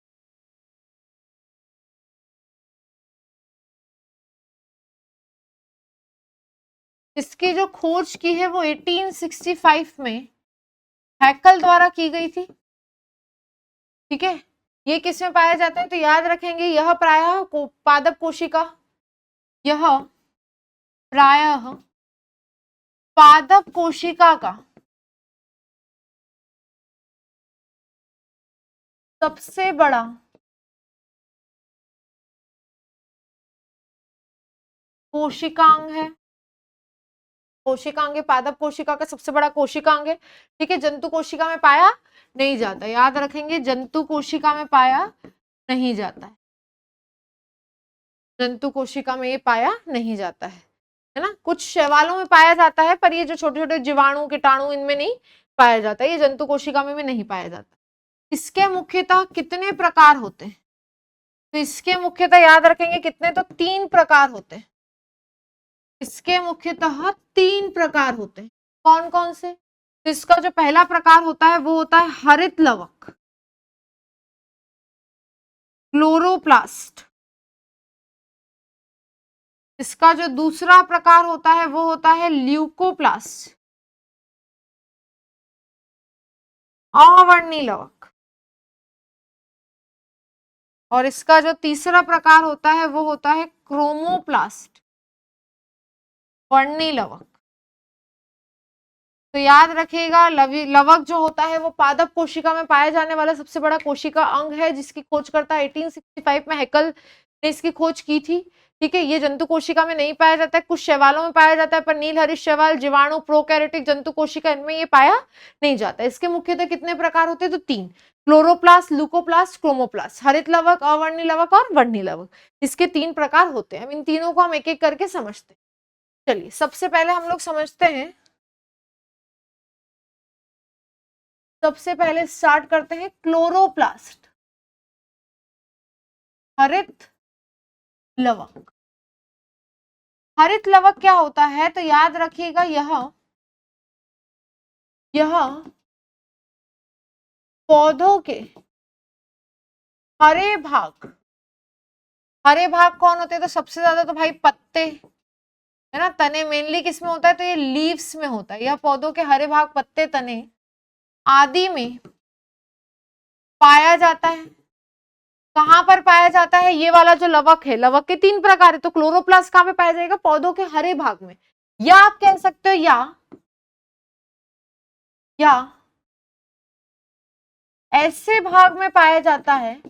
Speaker 1: इसकी जो खोज की है वो 1865 में हैकल द्वारा की गई थी। ठीक है, ये किस में पाया जाता है, तो याद रखेंगे यह प्रायः पादप कोशिका, यह प्रायः पादप कोशिका का सबसे बड़ा कोशिकांग है। कोशिकांग, पादप कोशिका का सबसे बड़ा कोशिकांग है। ठीक है, जंतु कोशिका में पाया नहीं जाता, याद रखेंगे जंतु कोशिका में पाया नहीं जाता है, जंतु कोशिका में ये पाया नहीं जाता है ना। कुछ शैवालों में पाया जाता है, पर ये जो छोटे छोटे जीवाणु कीटाणु इनमें नहीं पाया जाता, ये जंतु कोशिका में भी नहीं पाया जाता। इसके मुख्यतः कितने प्रकार होते हैं, तो इसके मुख्यतः याद रखेंगे कितने, तो 3 प्रकार होते हैं। इसके मुख्यतः 3 प्रकार होते हैं। कौन कौन से, तो इसका जो पहला प्रकार होता है वो होता है हरित लवक, क्लोरोप्लास्ट। इसका जो दूसरा प्रकार होता है वो होता है ल्यूकोप्लास्ट, अवर्णी लवक। और इसका जो तीसरा प्रकार होता है वो होता है क्रोमोप्लास्ट, वर्णी लवक। तो याद रखिएगा लवक जो होता है वो पादप कोशिका में पाया जाने वाला सबसे बड़ा कोशिका अंग है, जिसकी खोज करता 1865 में हैकल ने इसकी खोज की थी। ठीक है, ये जंतु कोशिका में नहीं पाया जाता है, कुछ शैवालों में पाया जाता है, पर नील हरित शैवाल, जीवाणु, प्रोकैरियोटिक जंतु कोशिका इनमें ये पाया नहीं जाता। इसके मुख्यतः कितने प्रकार होते हैं, तो 3, क्लोरोप्लास्ट, ल्यूकोप्लास्ट, क्रोमोप्लास्ट। हरित लवक, अवर्णी लवक और वर्णी लवक, इसके 3 प्रकार होते हैं। इन तीनों को हम एक एक करके समझते हैं। चलिए, सबसे पहले हम लोग समझते हैं, सबसे पहले स्टार्ट करते हैं क्लोरोप्लास्ट, हरित लवक। हरित लवक क्या होता है, तो याद रखिएगा यह पौधों के हरे भाग, हरे भाग कौन होते हैं, तो सबसे ज्यादा तो भाई पत्ते है ना, तने मेनली किस में होता है, तो ये लीव्स में होता है। यह पौधों के हरे भाग, पत्ते, तने आदि में पाया जाता है। कहाँ पर पाया जाता है? ये वाला जो लवक है, लवक के 3 प्रकार है, तो क्लोरोप्लास्ट कहाँ पे पाया जाएगा? पौधों के हरे भाग में, या आप कह सकते हो या ऐसे भाग में पाया जाता है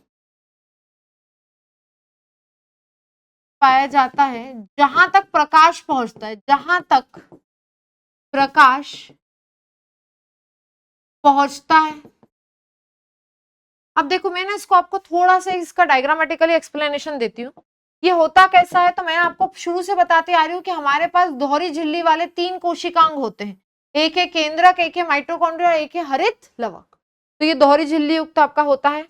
Speaker 1: जहां तक प्रकाश पहुंचता है, जहां तक प्रकाश पहुंचता है। अब देखो मैं ना इसको आपको थोड़ा सा इसका डायग्रामेटिकली एक्सप्लेनेशन देती हूँ। ये होता कैसा है, तो मैं आपको शुरू से बताती आ रही हूँ कि हमारे पास दोहरी झिल्ली वाले 3 कोशिकांग होते हैं, एक है केंद्रक, एक है माइटोकॉन्ड्रिया, एक है हरित लवक। तो ये दोहरी झिल्ली युक्त आपका होता है।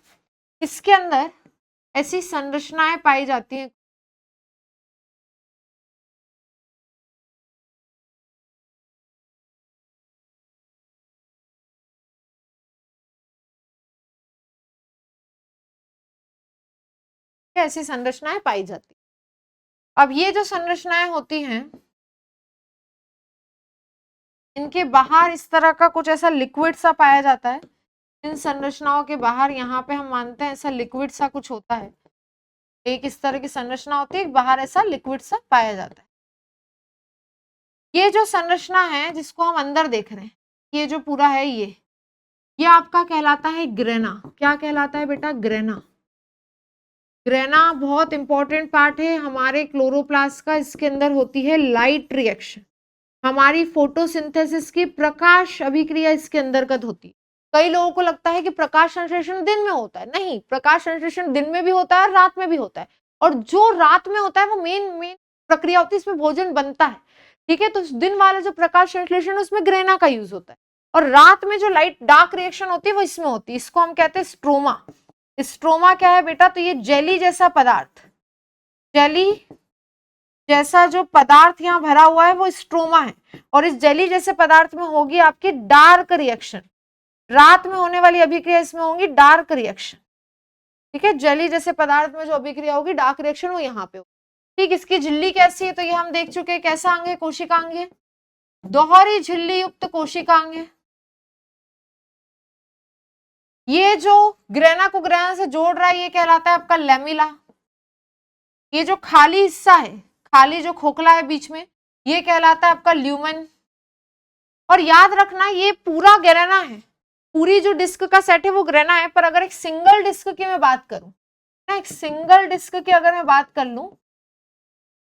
Speaker 1: इसके अंदर ऐसी संरचनाएं पाई जाती हैं, ऐसी संरचनाएं पाई जाती। अब ये जो संरचनाएं होती हैं, इनके बाहर इस तरह का कुछ ऐसा लिक्विड सा पाया जाता है। इन संरचनाओं के बाहर यहाँ पे हम मानते हैं ऐसा लिक्विड सा कुछ होता है। एक इस तरह की संरचना होती है, बाहर ऐसा लिक्विड सा पाया जाता है। ये जो संरचना है जिसको हम अंदर देख रहे हैं, ये जो पूरा है ये आपका कहलाता है ग्रेना। क्या कहलाता है बेटा? ग्रेना। ग्रेना बहुत इंपॉर्टेंट पार्ट है हमारे क्लोरोप्लास्ट का। इसके अंदर होती है लाइट रिएक्शन, हमारी फोटोसिंथेसिस की प्रकाश अभिक्रिया इसके अंतर्गत होती है। कई लोगों को लगता है कि प्रकाश संश्लेषण दिन में होता है, नहीं, प्रकाश संश्लेषण दिन में भी होता है और रात में भी होता है। और जो रात में होता है वो मेन प्रक्रिया होती है, इसमें भोजन बनता है, ठीक है। तो दिन वाला जो प्रकाश संश्लेषण उसमें ग्रेना का यूज होता है, और रात में जो लाइट डार्क रिएक्शन होती है वो इसमें होती है। इसको हम कहते हैं स्ट्रोमा। स्ट्रोमा क्या है बेटा? तो ये जेली जैसा पदार्थ, जेली जैसा जो पदार्थ यहाँ भरा हुआ है वो स्ट्रोमा है। और इस जेली जैसे पदार्थ में होगी आपकी डार्क रिएक्शन। रात में होने वाली अभिक्रिया इसमें होगी डार्क रिएक्शन, ठीक है। जेली जैसे पदार्थ में जो अभिक्रिया होगी डार्क रिएक्शन वो यहाँ पे होगी, ठीक। इसकी झिल्ली कैसी है? तो ये हम देख चुके हैं कैसा अंग है? कोशिकांग है, दोहरी झिल्ली युक्त कोशिकांग है। ये जो ग्रेना को ग्रेना से जोड़ रहा है ये कहलाता है आपका लैमिला। ये जो खाली हिस्सा है, खाली जो खोखला है बीच में, ये कहलाता है आपका ल्यूमेन। और याद रखना ये पूरा ग्रेना है, पूरी जो डिस्क का सेट है वो ग्रेना है। पर अगर एक सिंगल डिस्क की मैं बात करूं ना, एक सिंगल डिस्क की अगर मैं बात कर लूं,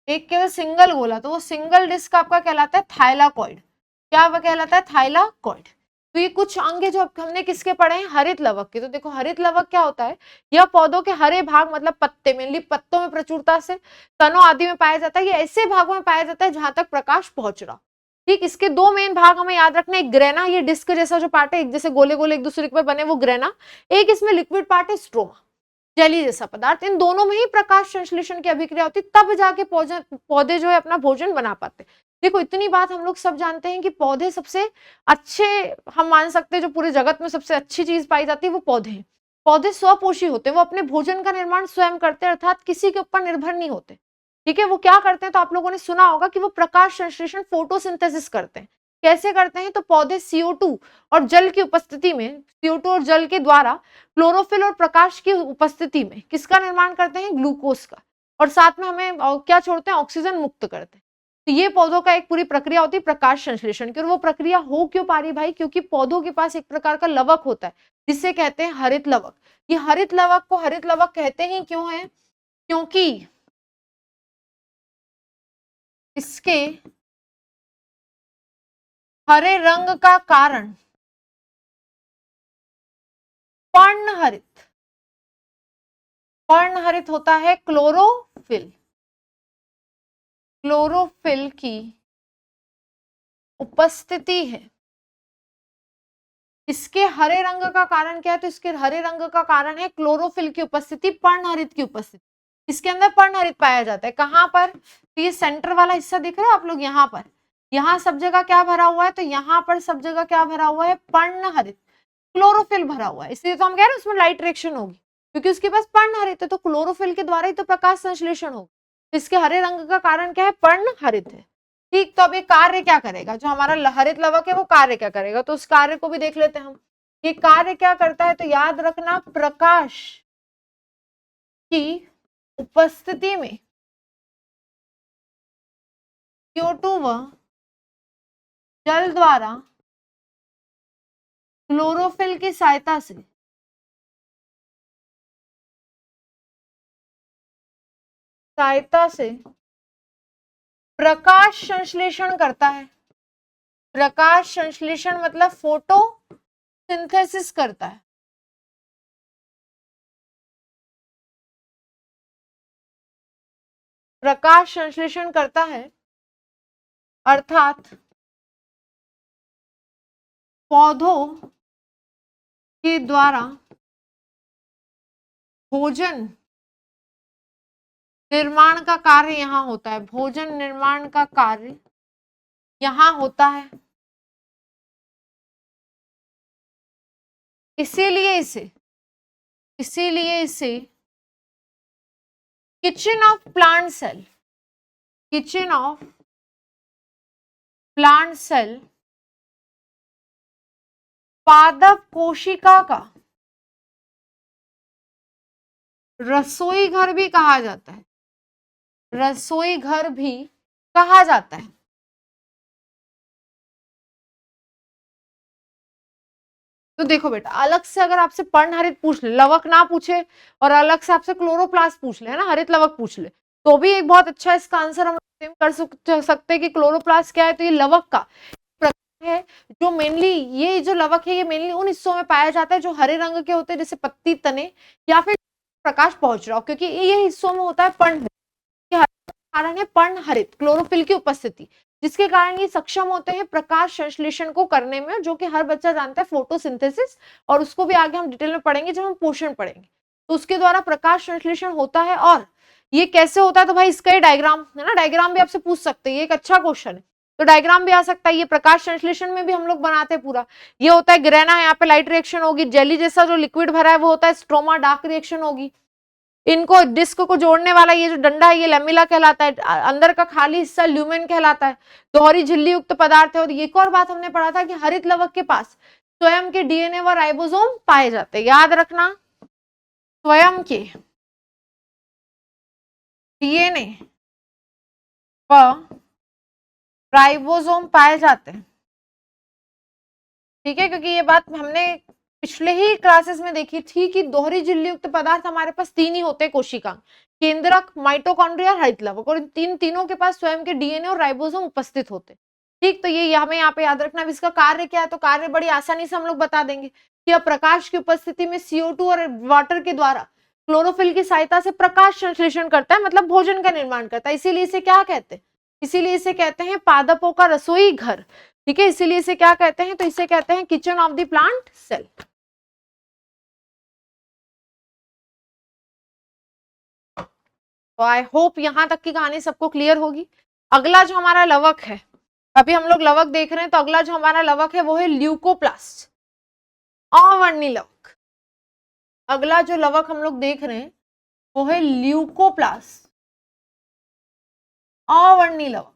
Speaker 1: एक केवल सिंगल गोला, तो वो सिंगल डिस्क आपका कहलाता है थाइलाकॉइड। क्या वह कहलाता है? थाइलाकॉइड। तो ये कुछ अंग है जो हमने किसके पढ़े हैं? हरित लवक के। तो देखो हरित लवक क्या होता है? यह पौधों के हरे भाग मतलब पत्ते, मेनली पत्तों में प्रचुरता से, तनों आदि में पाया जाता है। ये ऐसे भागों में पाया जाता है जहां तक प्रकाश पहुंच रहा, ठीक। इसके 2 मेन भाग हमें याद रखने, एक ग्रेना, ये डिस्क जैसा जो पार्ट है, एक जैसे गोले गोले एक दूसरे पे बने वो ग्रेना, एक इसमें लिक्विड पार्ट है स्ट्रोमा, जेली जैसा पदार्थ। इन दोनों में ही प्रकाश संश्लेषण की अभिक्रिया होती, तब जाके पौधे जो है अपना भोजन बना पाते। देखो इतनी बात हम लोग सब जानते हैं कि पौधे सबसे अच्छे, हम मान सकते हैं जो पूरे जगत में सबसे अच्छी चीज पाई जाती है वो पौधे हैं। पौधे स्वपोषी होते हैं, वो अपने भोजन का निर्माण स्वयं करते हैं, अर्थात किसी के ऊपर निर्भर नहीं होते, ठीक है। वो क्या करते हैं? तो आप लोगों ने सुना होगा कि वो प्रकाश संश्लेषण फोटोसिंथेसिस करते हैं। कैसे करते हैं? तो पौधे CO2 और जल की उपस्थिति में, CO2 और जल के द्वारा क्लोरोफिल और प्रकाश की उपस्थिति में किसका निर्माण करते हैं? ग्लूकोज का। और साथ में हमें क्या छोड़ते हैं? ऑक्सीजन मुक्त करते हैं। तो ये पौधों का एक पूरी प्रक्रिया होती है प्रकाश संश्लेषण की। और वो प्रक्रिया हो क्यों पा रही भाई? क्योंकि पौधों के पास एक प्रकार का लवक होता है जिसे कहते हैं हरित लवक। ये हरित लवक को हरित लवक कहते ही क्यों है? क्योंकि इसके हरे रंग का कारण पर्णहरित, पर्णहरित होता है क्लोरोफिल। क्लोरोफिल की उपस्थिति है। इसके हरे रंग का कारण क्या है? तो इसके हरे रंग का कारण है क्लोरोफिल की उपस्थिति, पर्णहरित की उपस्थिति। इसके अंदर पर्णहरित पाया जाता है। कहां पर? तो ये सेंटर वाला हिस्सा दिख रहा है आप लोग, यहाँ पर, यहाँ सब जगह क्या भरा हुआ है? तो यहाँ पर सब जगह क्या भरा हुआ है? पर्णहरित, क्लोरोफिल भरा हुआ है। इसलिए तो हम कह रहे हैं उसमें लाइट रिएक्शन होगी, क्योंकि उसके पास पर्णहरित है, तो क्लोरोफिल के द्वारा ही तो प्रकाश संश्लेषण होगा। इसके हरे रंग का कारण क्या है? पर्णहरित है, ठीक। तो अब ये कार्य क्या करेगा? जो हमारा हरित लवक है वो कार्य क्या करेगा? तो उस कार्य को भी देख लेते हैं हम। ये कार्य क्या करता है? तो याद रखना, प्रकाश की उपस्थिति में CO2 व जल द्वारा क्लोरोफिल की सहायता से प्रकाश संश्लेषण करता है। प्रकाश संश्लेषण मतलब फोटो सिंथेसिस करता है। प्रकाश संश्लेषण करता है अर्थात पौधों के द्वारा भोजन निर्माण का कार्य यहाँ होता है। भोजन निर्माण का कार्य यहाँ होता है, इसीलिए इसे किचन ऑफ प्लांट सेल पादप कोशिका का रसोई घर भी कहा जाता है। रसोई घर भी कहा जाता है। तो देखो बेटा, अलग से अगर आपसे पर्णहरित पूछ ले, लवक ना पूछे और अलग से आपसे क्लोरोप्लास्ट पूछ ले, है ना, हरित लवक पूछ ले, तो भी एक बहुत अच्छा इसका आंसर हम कर सकते हैं कि क्लोरोप्लास्ट क्या है। तो ये लवक का प्रकार है जो मेनली, ये जो लवक है ये मेनली उन हिस्सों में पाया जाता है जो हरे रंग के होते हैं, जैसे पत्ती, तने या फिर प्रकाश पहुंच रहा हो, क्योंकि ये हिस्सों में होता है पर्णहरित। कारण है पर्णहरित, क्लोरोफिल की उपस्थिति, जिसके कारण ये सक्षम होते हैं प्रकाश संश्लेषण को करने में, जो कि हर बच्चा जानता है, फोटोसिंथेसिस, और उसको भी आगे हम डिटेल में पढ़ेंगे जब हम पोषण पढ़ेंगे। तो उसके द्वारा प्रकाश संश्लेषण होता है। और ये कैसे होता है, तो भाई इसका ही डायग्राम है ना, डायग्राम भी आपसे पूछ सकते हैं, ये एक अच्छा क्वेश्चन है, तो डायग्राम भी आ सकता है। ये प्रकाश संश्लेषण में भी हम लोग बनाते हैं पूरा। ये होता है ग्रेना, यहाँ पे लाइट रिएक्शन होगी, जेली जैसा जो लिक्विड भरा है वो होता है स्ट्रोमा, डार्क रिएक्शन होगी। इनको डिस्क को जोड़ने वाला ये जो डंडा है ये लेमिला कहलाता है, अंदर का खाली हिस्सा ल्यूमेन कहलाता है। दोहरी झिल्ली युक्त पदार्थ है। और एक और बात हमने पढ़ा था कि हरित लवक के पास स्वयं के डीएनए व राइबोसोम पाए जाते हैं। याद रखना, स्वयं के डीएनए व राइबोसोम पाए जाते हैं, ठीक है, क्योंकि ये बात हमने पिछले ही क्लासेस में देखी थी कि दोहरी झिल्ली युक्त पदार्थ हमारे पास तीन ही होते हैं कोशिकांग, केंद्रक, माइटोकॉन्ड्रिया, हरित लवक, और इन तीनों के पास स्वयं के डीएनए और राइबोसोम उपस्थित होते। ठीक, तो ये हमें यहाँ पे याद रखना। अब इसका कार्य क्या है, तो कार्य बड़ी आसानी से हम लोग बता देंगे कि अब प्रकाश की उपस्थिति में CO2 और वाटर के द्वारा क्लोरोफिल की सहायता से प्रकाश संश्लेषण करता है, मतलब भोजन का निर्माण करता है। इसीलिए इसे क्या कहते हैं, इसीलिए इसे कहते हैं पादपों का रसोई घर। ठीक है, इसीलिए इसे क्या कहते हैं, तो इसे कहते हैं kitchen of the plant cell. तो आई होप यहां तक की कहानी सबको क्लियर होगी। अगला जो हमारा लवक है, अभी हम लोग लवक देख रहे हैं, तो अगला जो हमारा लवक है वो है ल्यूकोप्लास्ट, अवर्णी लवक। अगला जो लवक हम लोग देख रहे हैं वो है ल्यूकोप्लास्ट, अवर्णी लवक।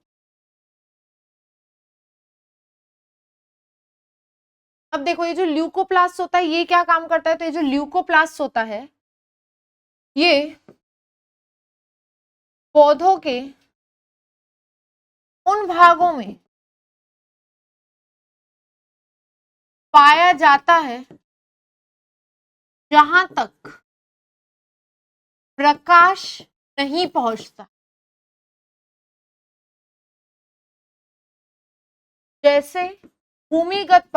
Speaker 1: अब देखो, ये जो ल्यूकोप्लास्ट होता है ये क्या काम करता है, तो ये जो ल्यूकोप्लास्ट होता है ये पौधों के उन भागों में पाया जाता है जहां तक प्रकाश नहीं पहुंचता, जैसे भूमिगत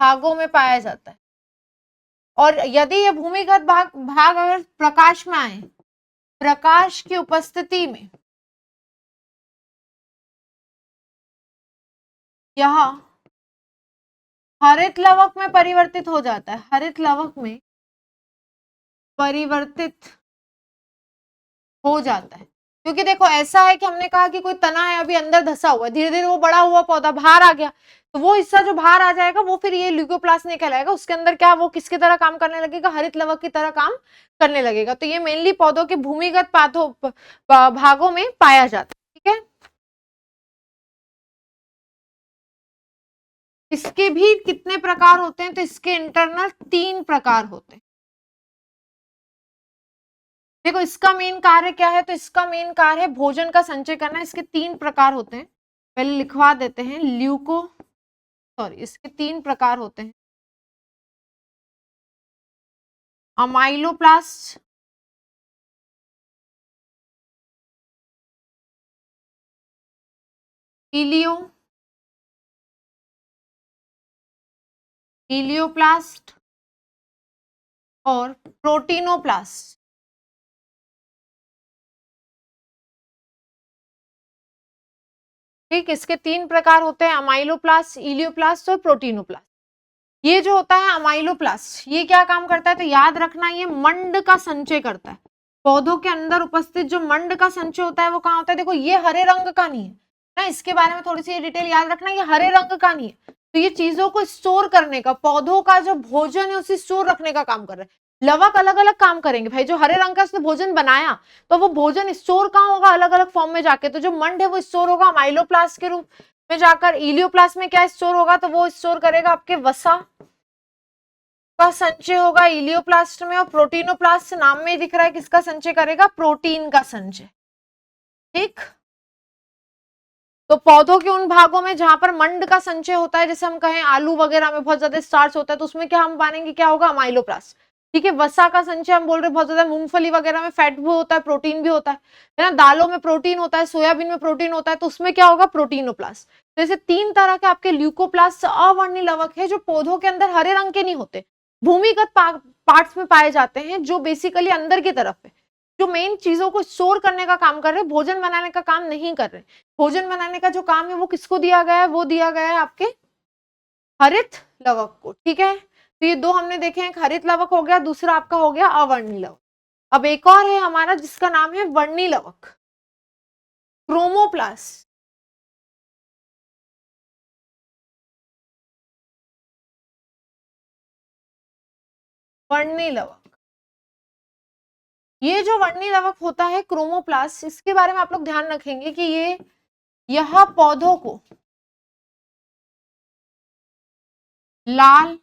Speaker 1: भागों में पाया जाता है। और यदि ये भूमिगत भाग अगर प्रकाश में आए, प्रकाश की उपस्थिति में यह हरित लवक में परिवर्तित हो जाता है, हरित लवक में परिवर्तित हो जाता है। क्योंकि देखो ऐसा है कि हमने कहा कि कोई तना है अभी अंदर धसा हुआ है, धीरे धीरे वो बड़ा हुआ पौधा बाहर आ गया, तो वो हिस्सा जो बाहर आ जाएगा वो फिर ये ल्यूकोप्लास्ट नहीं कहलाएगा, उसके अंदर क्या वो किसकी तरह काम करने लगेगा, हरित लवक की तरह काम करने लगेगा। तो ये मेनली पौधों के भूमिगत भागों में पाया जाता है। ठीक है, इसके भी कितने प्रकार होते हैं? तो इसके इंटरनल 3 प्रकार होते हैं। देखो इसका मेन कार्य क्या है? तो इसका मेन कार्य है भोजन का संचय करना। इसके 3 प्रकार होते हैं, पहले लिखवा देते हैं। इसके 3 प्रकार होते हैं। अमाइलोप्लास्ट, इलियोप्लास्ट और प्रोटीनोप्लास्ट। ठीक, इसके 3 प्रकार होते हैं, अमाइलोप्लास्ट, इलियोप्लास्ट और प्रोटीनोप्लास्ट। ये जो होता है अमाइलोप्लास्ट, ये क्या काम करता है? तो याद रखना, ये मंड का संचय करता है। पौधों के अंदर उपस्थित जो मंड का संचय होता है वो कहाँ होता है? देखो ये हरे रंग का नहीं है ना, इसके बारे में थोड़ी सी डिटेल याद रखना, ये हरे रंग का नहीं है। तो ये चीजों को स्टोर करने का, पौधों का जो भोजन है उसे स्टोर रखने का काम कर रहा है। लवक अलग अलग काम करेंगे भाई, जो हरे रंग का उसने भोजन बनाया तो वो भोजन स्टोर कहाँ होगा? अलग अलग फॉर्म में जाके। तो जो मंड है वो स्टोर होगा अमाइलोप्लास्ट के रूप में जाकर। इलियोप्लास्ट में क्या स्टोर होगा? तो वो स्टोर करेगा आपके वसा का संचय होगा इलियोप्लास्ट में, और प्रोटीनोप्लास्ट नाम में ही दिख रहा है किसका संचय करेगा? प्रोटीन का संचय। ठीक, तो पौधों के उन भागों में जहां पर मंड का संचय होता है, जैसे हम कहें आलू वगैरह में बहुत ज्यादा स्टार्च होता है, तो उसमें क्या हम मानेंगे क्या होगा? अमाइलोप्लास्ट। ठीक है, वसा का संचय हम बोल रहे हैं बहुत ज्यादा, मूंगफली वगैरह में फैट भी होता है, प्रोटीन भी होता है ना, दालों में प्रोटीन होता है, सोयाबीन में प्रोटीन होता है, तो उसमें क्या होगा? प्रोटीनोप्लास्ट। जैसे 3 तरह के आपके ल्यूकोप्लास्ट अवर्णी लवक है जो पौधों के अंदर हरे रंग के नहीं होते, भूमिगत पार्ट्स में पाए जाते हैं, जो बेसिकली अंदर की तरफ है, जो मेन चीजों को स्टोर करने का काम कर रहे हैं, भोजन बनाने का काम नहीं कर रहे। भोजन बनाने का जो काम है वो किसको दिया गया है? वो दिया गया है आपके हरित लवक को। ठीक है, तो ये 2 हमने देखे हैं, एक हरित लवक हो गया, दूसरा आपका हो गया अवर्णी लवक। अब एक और है हमारा जिसका नाम है वर्णी लवक, क्रोमोप्लास्ट। वर्णी लवक, ये जो वर्णी लवक होता है क्रोमोप्लास्ट, इसके बारे में आप लोग ध्यान रखेंगे कि यह पौधों को लाल,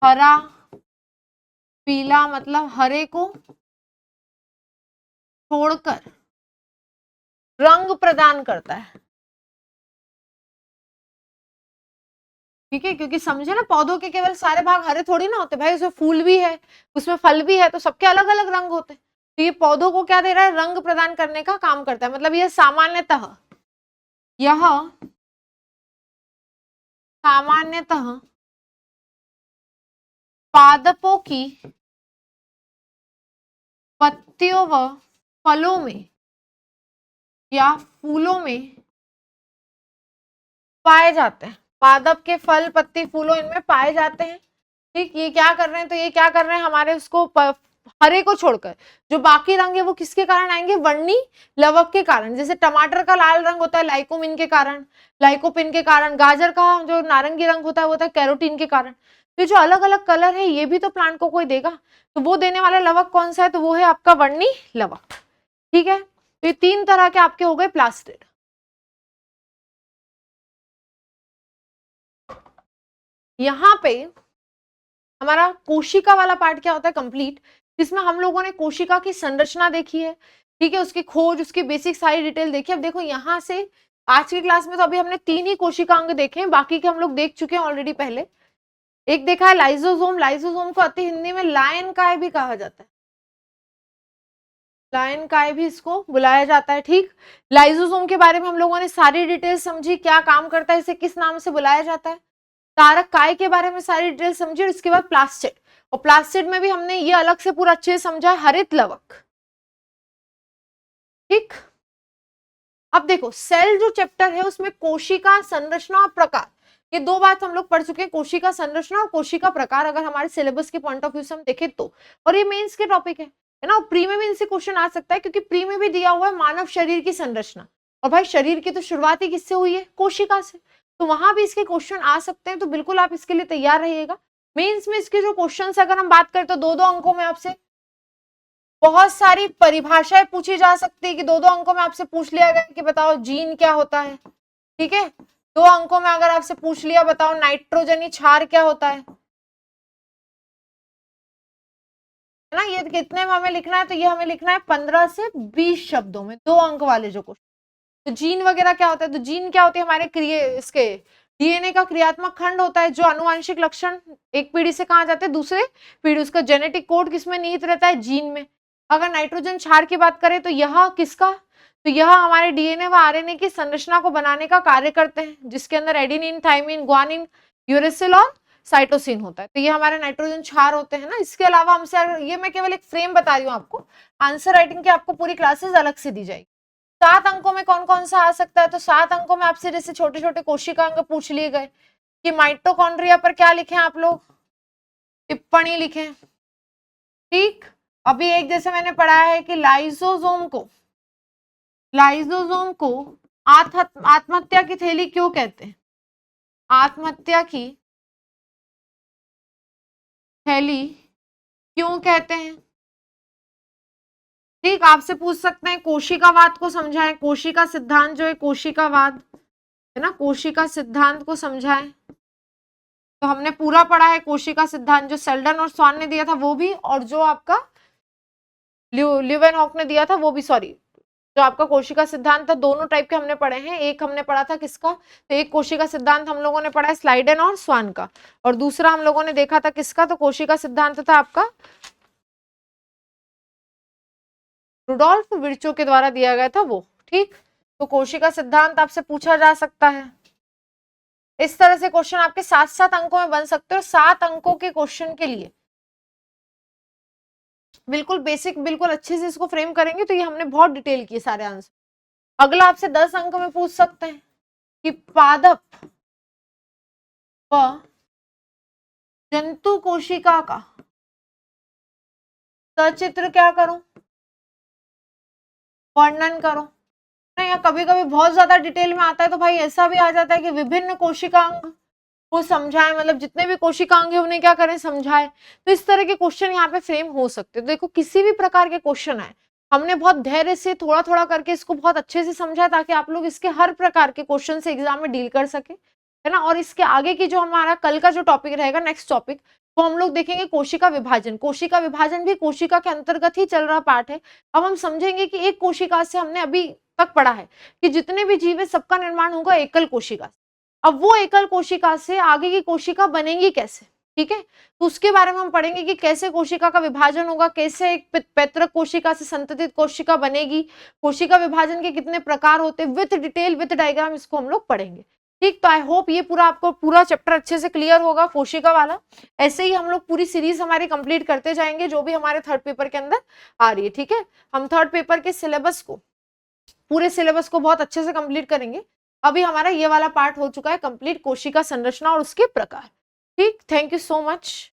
Speaker 1: हरा, पीला मतलब हरे को छोड़कर रंग प्रदान करता है। ठीक है, क्योंकि समझे ना, पौधों के केवल सारे भाग हरे थोड़ी ना होते भाई, उसमें फूल भी है, उसमें फल भी है, तो सबके अलग अलग रंग होते हैं। तो ये पौधों को क्या दे रहा है? रंग प्रदान करने का काम करता है। मतलब ये सामान्यतः पादपों की पत्तियों व फलों में या फूलों में पाए जाते हैं। पादप के फल, पत्ती, फूलों इनमें पाए जाते हैं। ठीक, ये क्या कर रहे हैं? तो ये क्या कर रहे हैं? हमारे उसको हरे को छोड़कर जो बाकी रंग है वो किसके कारण आएंगे? वर्णी लवक के कारण। जैसे टमाटर का लाल रंग होता है लाइकोमिन के कारण, लाइकोपिन के कारण। गाजर का जो नारंगी रंग होता है वो होता है कैरोटीन के कारण। तो जो अलग अलग कलर है ये भी तो प्लांट को कोई देगा, तो वो देने वाला लवक कौन सा है? तो वो है आपका वर्णी लवक। ठीक है, तो ये 3 तरह के आपके हो गए प्लास्टिड। यहाँ पे हमारा कोशिका वाला पार्ट क्या होता है? कंप्लीट, जिसमें हम लोगों ने कोशिका की संरचना देखी है। ठीक है, उसकी खोज, उसकी बेसिक सारी डिटेल देखी। अब देखो यहाँ से आज की क्लास में तो अभी हमने 3 ही कोशिका अंग देखे हैं, बाकी के हम लोग देख चुके हैं ऑलरेडी पहले। एक देखा है लाइसोसोम। लाइसोसोम को अति हिंदी में लायन काय भी कहा जाता है, लायन काय भी इसको बुलाया जाता है। ठीक, लाइसोसोम के बारे में हम लोगों ने सारी डिटेल समझी, क्या काम करता है, इसे किस नाम से बुलाया जाता है। तारक काय के बारे में सारी डिटेल समझी, और इसके बाद प्लास्टिड, और प्लास्टिड में भी हमने ये अलग से पूरा अच्छे से समझा हरित लवक। ठीक, अब देखो सेल जो चैप्टर है उसमें कोशिका संरचना और प्रकार, ये 2 बात हम लोग पढ़ चुके हैं, कोशिका संरचना और कोशिका प्रकार, अगर हमारे सिलेबस के पॉइंट ऑफ व्यू से हम देखें तो। और ये मेंस के टॉपिक है ना, प्री में भी इनसे क्वेश्चन आ सकता है, क्योंकि प्री में भी दिया हुआ है मानव शरीर की संरचना, और भाई शरीर की तो शुरुआत ही किससे हुई है? कोशिका से। तो वहां भी इसके क्वेश्चन आ सकते हैं, तो बिल्कुल आप इसके लिए तैयार रहिएगा। मेंस में इसके जो क्वेश्चन अगर हम बात करें तो 2-2 अंकों में आपसे बहुत सारी परिभाषाएं पूछी जा सकती है, कि 2-2 अंकों में आपसे पूछ लिया गया कि बताओ जीन क्या होता है। ठीक है, 2 अंकों में अगर आपसे पूछ लिया बताओ नाइट्रोजनी क्षार क्या होता है ना, ये कितने में हमें लिखना है, तो ये हमें लिखना है 15 से 20 शब्दों में, 2 अंक वाले जो क्वेश्चन। तो जीन वगैरह क्या होता है, तो जीन क्या होती है हमारे इसके डीएनए का क्रियात्मक खंड होता है, जो अनुवांशिक लक्षण एक पीढ़ी से कहा जाते हैं दूसरे पीढ़ी, उसका जेनेटिक कोड किसमें निहित रहता है, जीन में। अगर नाइट्रोजन क्षार की बात करें तो यह किसका, तो यह हमारे डीएनए व आरएनए की संरचना को बनाने का कार्य करते हैं, जिसके अंदर एडेनिन, थाइमिन, ग्वानिन, यूरेसिल और साइटोसिन होता है। तो ये हमारे नाइट्रोजन क्षार होते हैं ना। इसके अलावा हमसे, ये मैं केवल एक फ्रेम बता रही हूँ आपको, आंसर राइटिंग की आपको पूरी क्लासेस अलग से दी जाएगी। 7 अंकों में कौन कौन सा आ सकता है, तो 7 अंकों में आपसे जैसे छोटे छोटे कोशिकांग पूछ लिए गए कि माइटोकॉन्ड्रिया पर क्या लिखें आप लोग, टिप्पणी लिखें। ठीक, अभी एक जैसे मैंने पढ़ा है कि लाइसोसोम को आत्महत्या की थैली क्यों कहते हैं, आत्महत्या की थैली क्यों कहते हैं। ठीक, आपसे पूछ सकते हैं कोशिकावाद को समझाएं, कोशिका सिद्धांत जो है कोशिकावाद है ना, कोशिका सिद्धांत को समझाएं। तो हमने पूरा पढ़ा है कोशिका सिद्धांत, जो सेल्डन और स्वान ने दिया था वो भी, और जो आपका ल्यूवेनहॉक ने दिया था वो भी, सॉरी, जो आपका कोशिका सिद्धांत था, दोनों टाइप के हमने पढ़े हैं। एक हमने पढ़ा था किसका, तो एक कोशिका सिद्धांत हम लोगों ने पढ़ा है स्लाइडेन और स्वान का, और दूसरा हम लोगों ने देखा था किसका, तो कोशिका सिद्धांत था आपका रुडोल्फ विर्चो के द्वारा दिया गया था वो। ठीक, तो कोशिका सिद्धांत आपसे पूछा जा सकता है। इस तरह से क्वेश्चन आपके 7-7 अंकों में बन सकते हो। 7 अंकों के क्वेश्चन के लिए बिल्कुल बेसिक, बिल्कुल अच्छे से इसको फ्रेम करेंगे तो ये हमने बहुत डिटेल किए सारे आंसर। अगला आपसे 10 अंक में पूछ सकते हैं कि पादप व जंतु कोशिका का सचित्र क्या करो, वर्णन करो ना। या कभी कभी बहुत ज्यादा डिटेल में आता है तो भाई ऐसा भी आ जाता है कि विभिन्न कोशिकांग को समझाएं, मतलब जितने भी कोशिकांग है उन्हें क्या करें, समझाएं। तो इस तरह के क्वेश्चन यहाँ पे फ्रेम हो सकते हैं। देखो किसी भी प्रकार के क्वेश्चन आए, हमने बहुत धैर्य से थोड़ा थोड़ा करके इसको बहुत अच्छे से समझा, ताकि आप लोग इसके हर प्रकार के क्वेश्चन से एग्जाम में डील कर सके, है ना। और इसके आगे की जो हमारा कल का जो टॉपिक रहेगा, नेक्स्ट टॉपिक, तो हम लोग देखेंगे कोशिका विभाजन। कोशिका विभाजन भी कोशिका के अंतर्गत ही चल रहा पार्ट है। अब हम समझेंगे कि एक कोशिका से, हमने अभी तक पढ़ा है कि जितने भी जीव है सबका निर्माण होगा एकल कोशिका। अब वो एकल कोशिका से आगे की कोशिका बनेंगी कैसे, ठीक है, तो उसके बारे में हम पढ़ेंगे कि कैसे कोशिका का विभाजन होगा, कैसे एक पैतृक कोशिका से संततित कोशिका बनेगी, कोशिका विभाजन के कितने प्रकार होते हैं, विथ डिटेल विथ डायग्राम इसको हम लोग पढ़ेंगे। ठीक, तो आई होप ये पूरा आपको पूरा चैप्टर अच्छे से क्लियर होगा कोशिका वाला। ऐसे ही हम लोग पूरी सीरीज हमारी कंप्लीट करते जाएंगे जो भी हमारे थर्ड पेपर के अंदर आ रही है। ठीक है, हम थर्ड पेपर के सिलेबस को, पूरे सिलेबस को बहुत अच्छे से कंप्लीट करेंगे। अभी हमारा ये वाला पार्ट हो चुका है कंप्लीट, कोशिका संरचना और उसके प्रकार। ठीक, थैंक यू सो मच।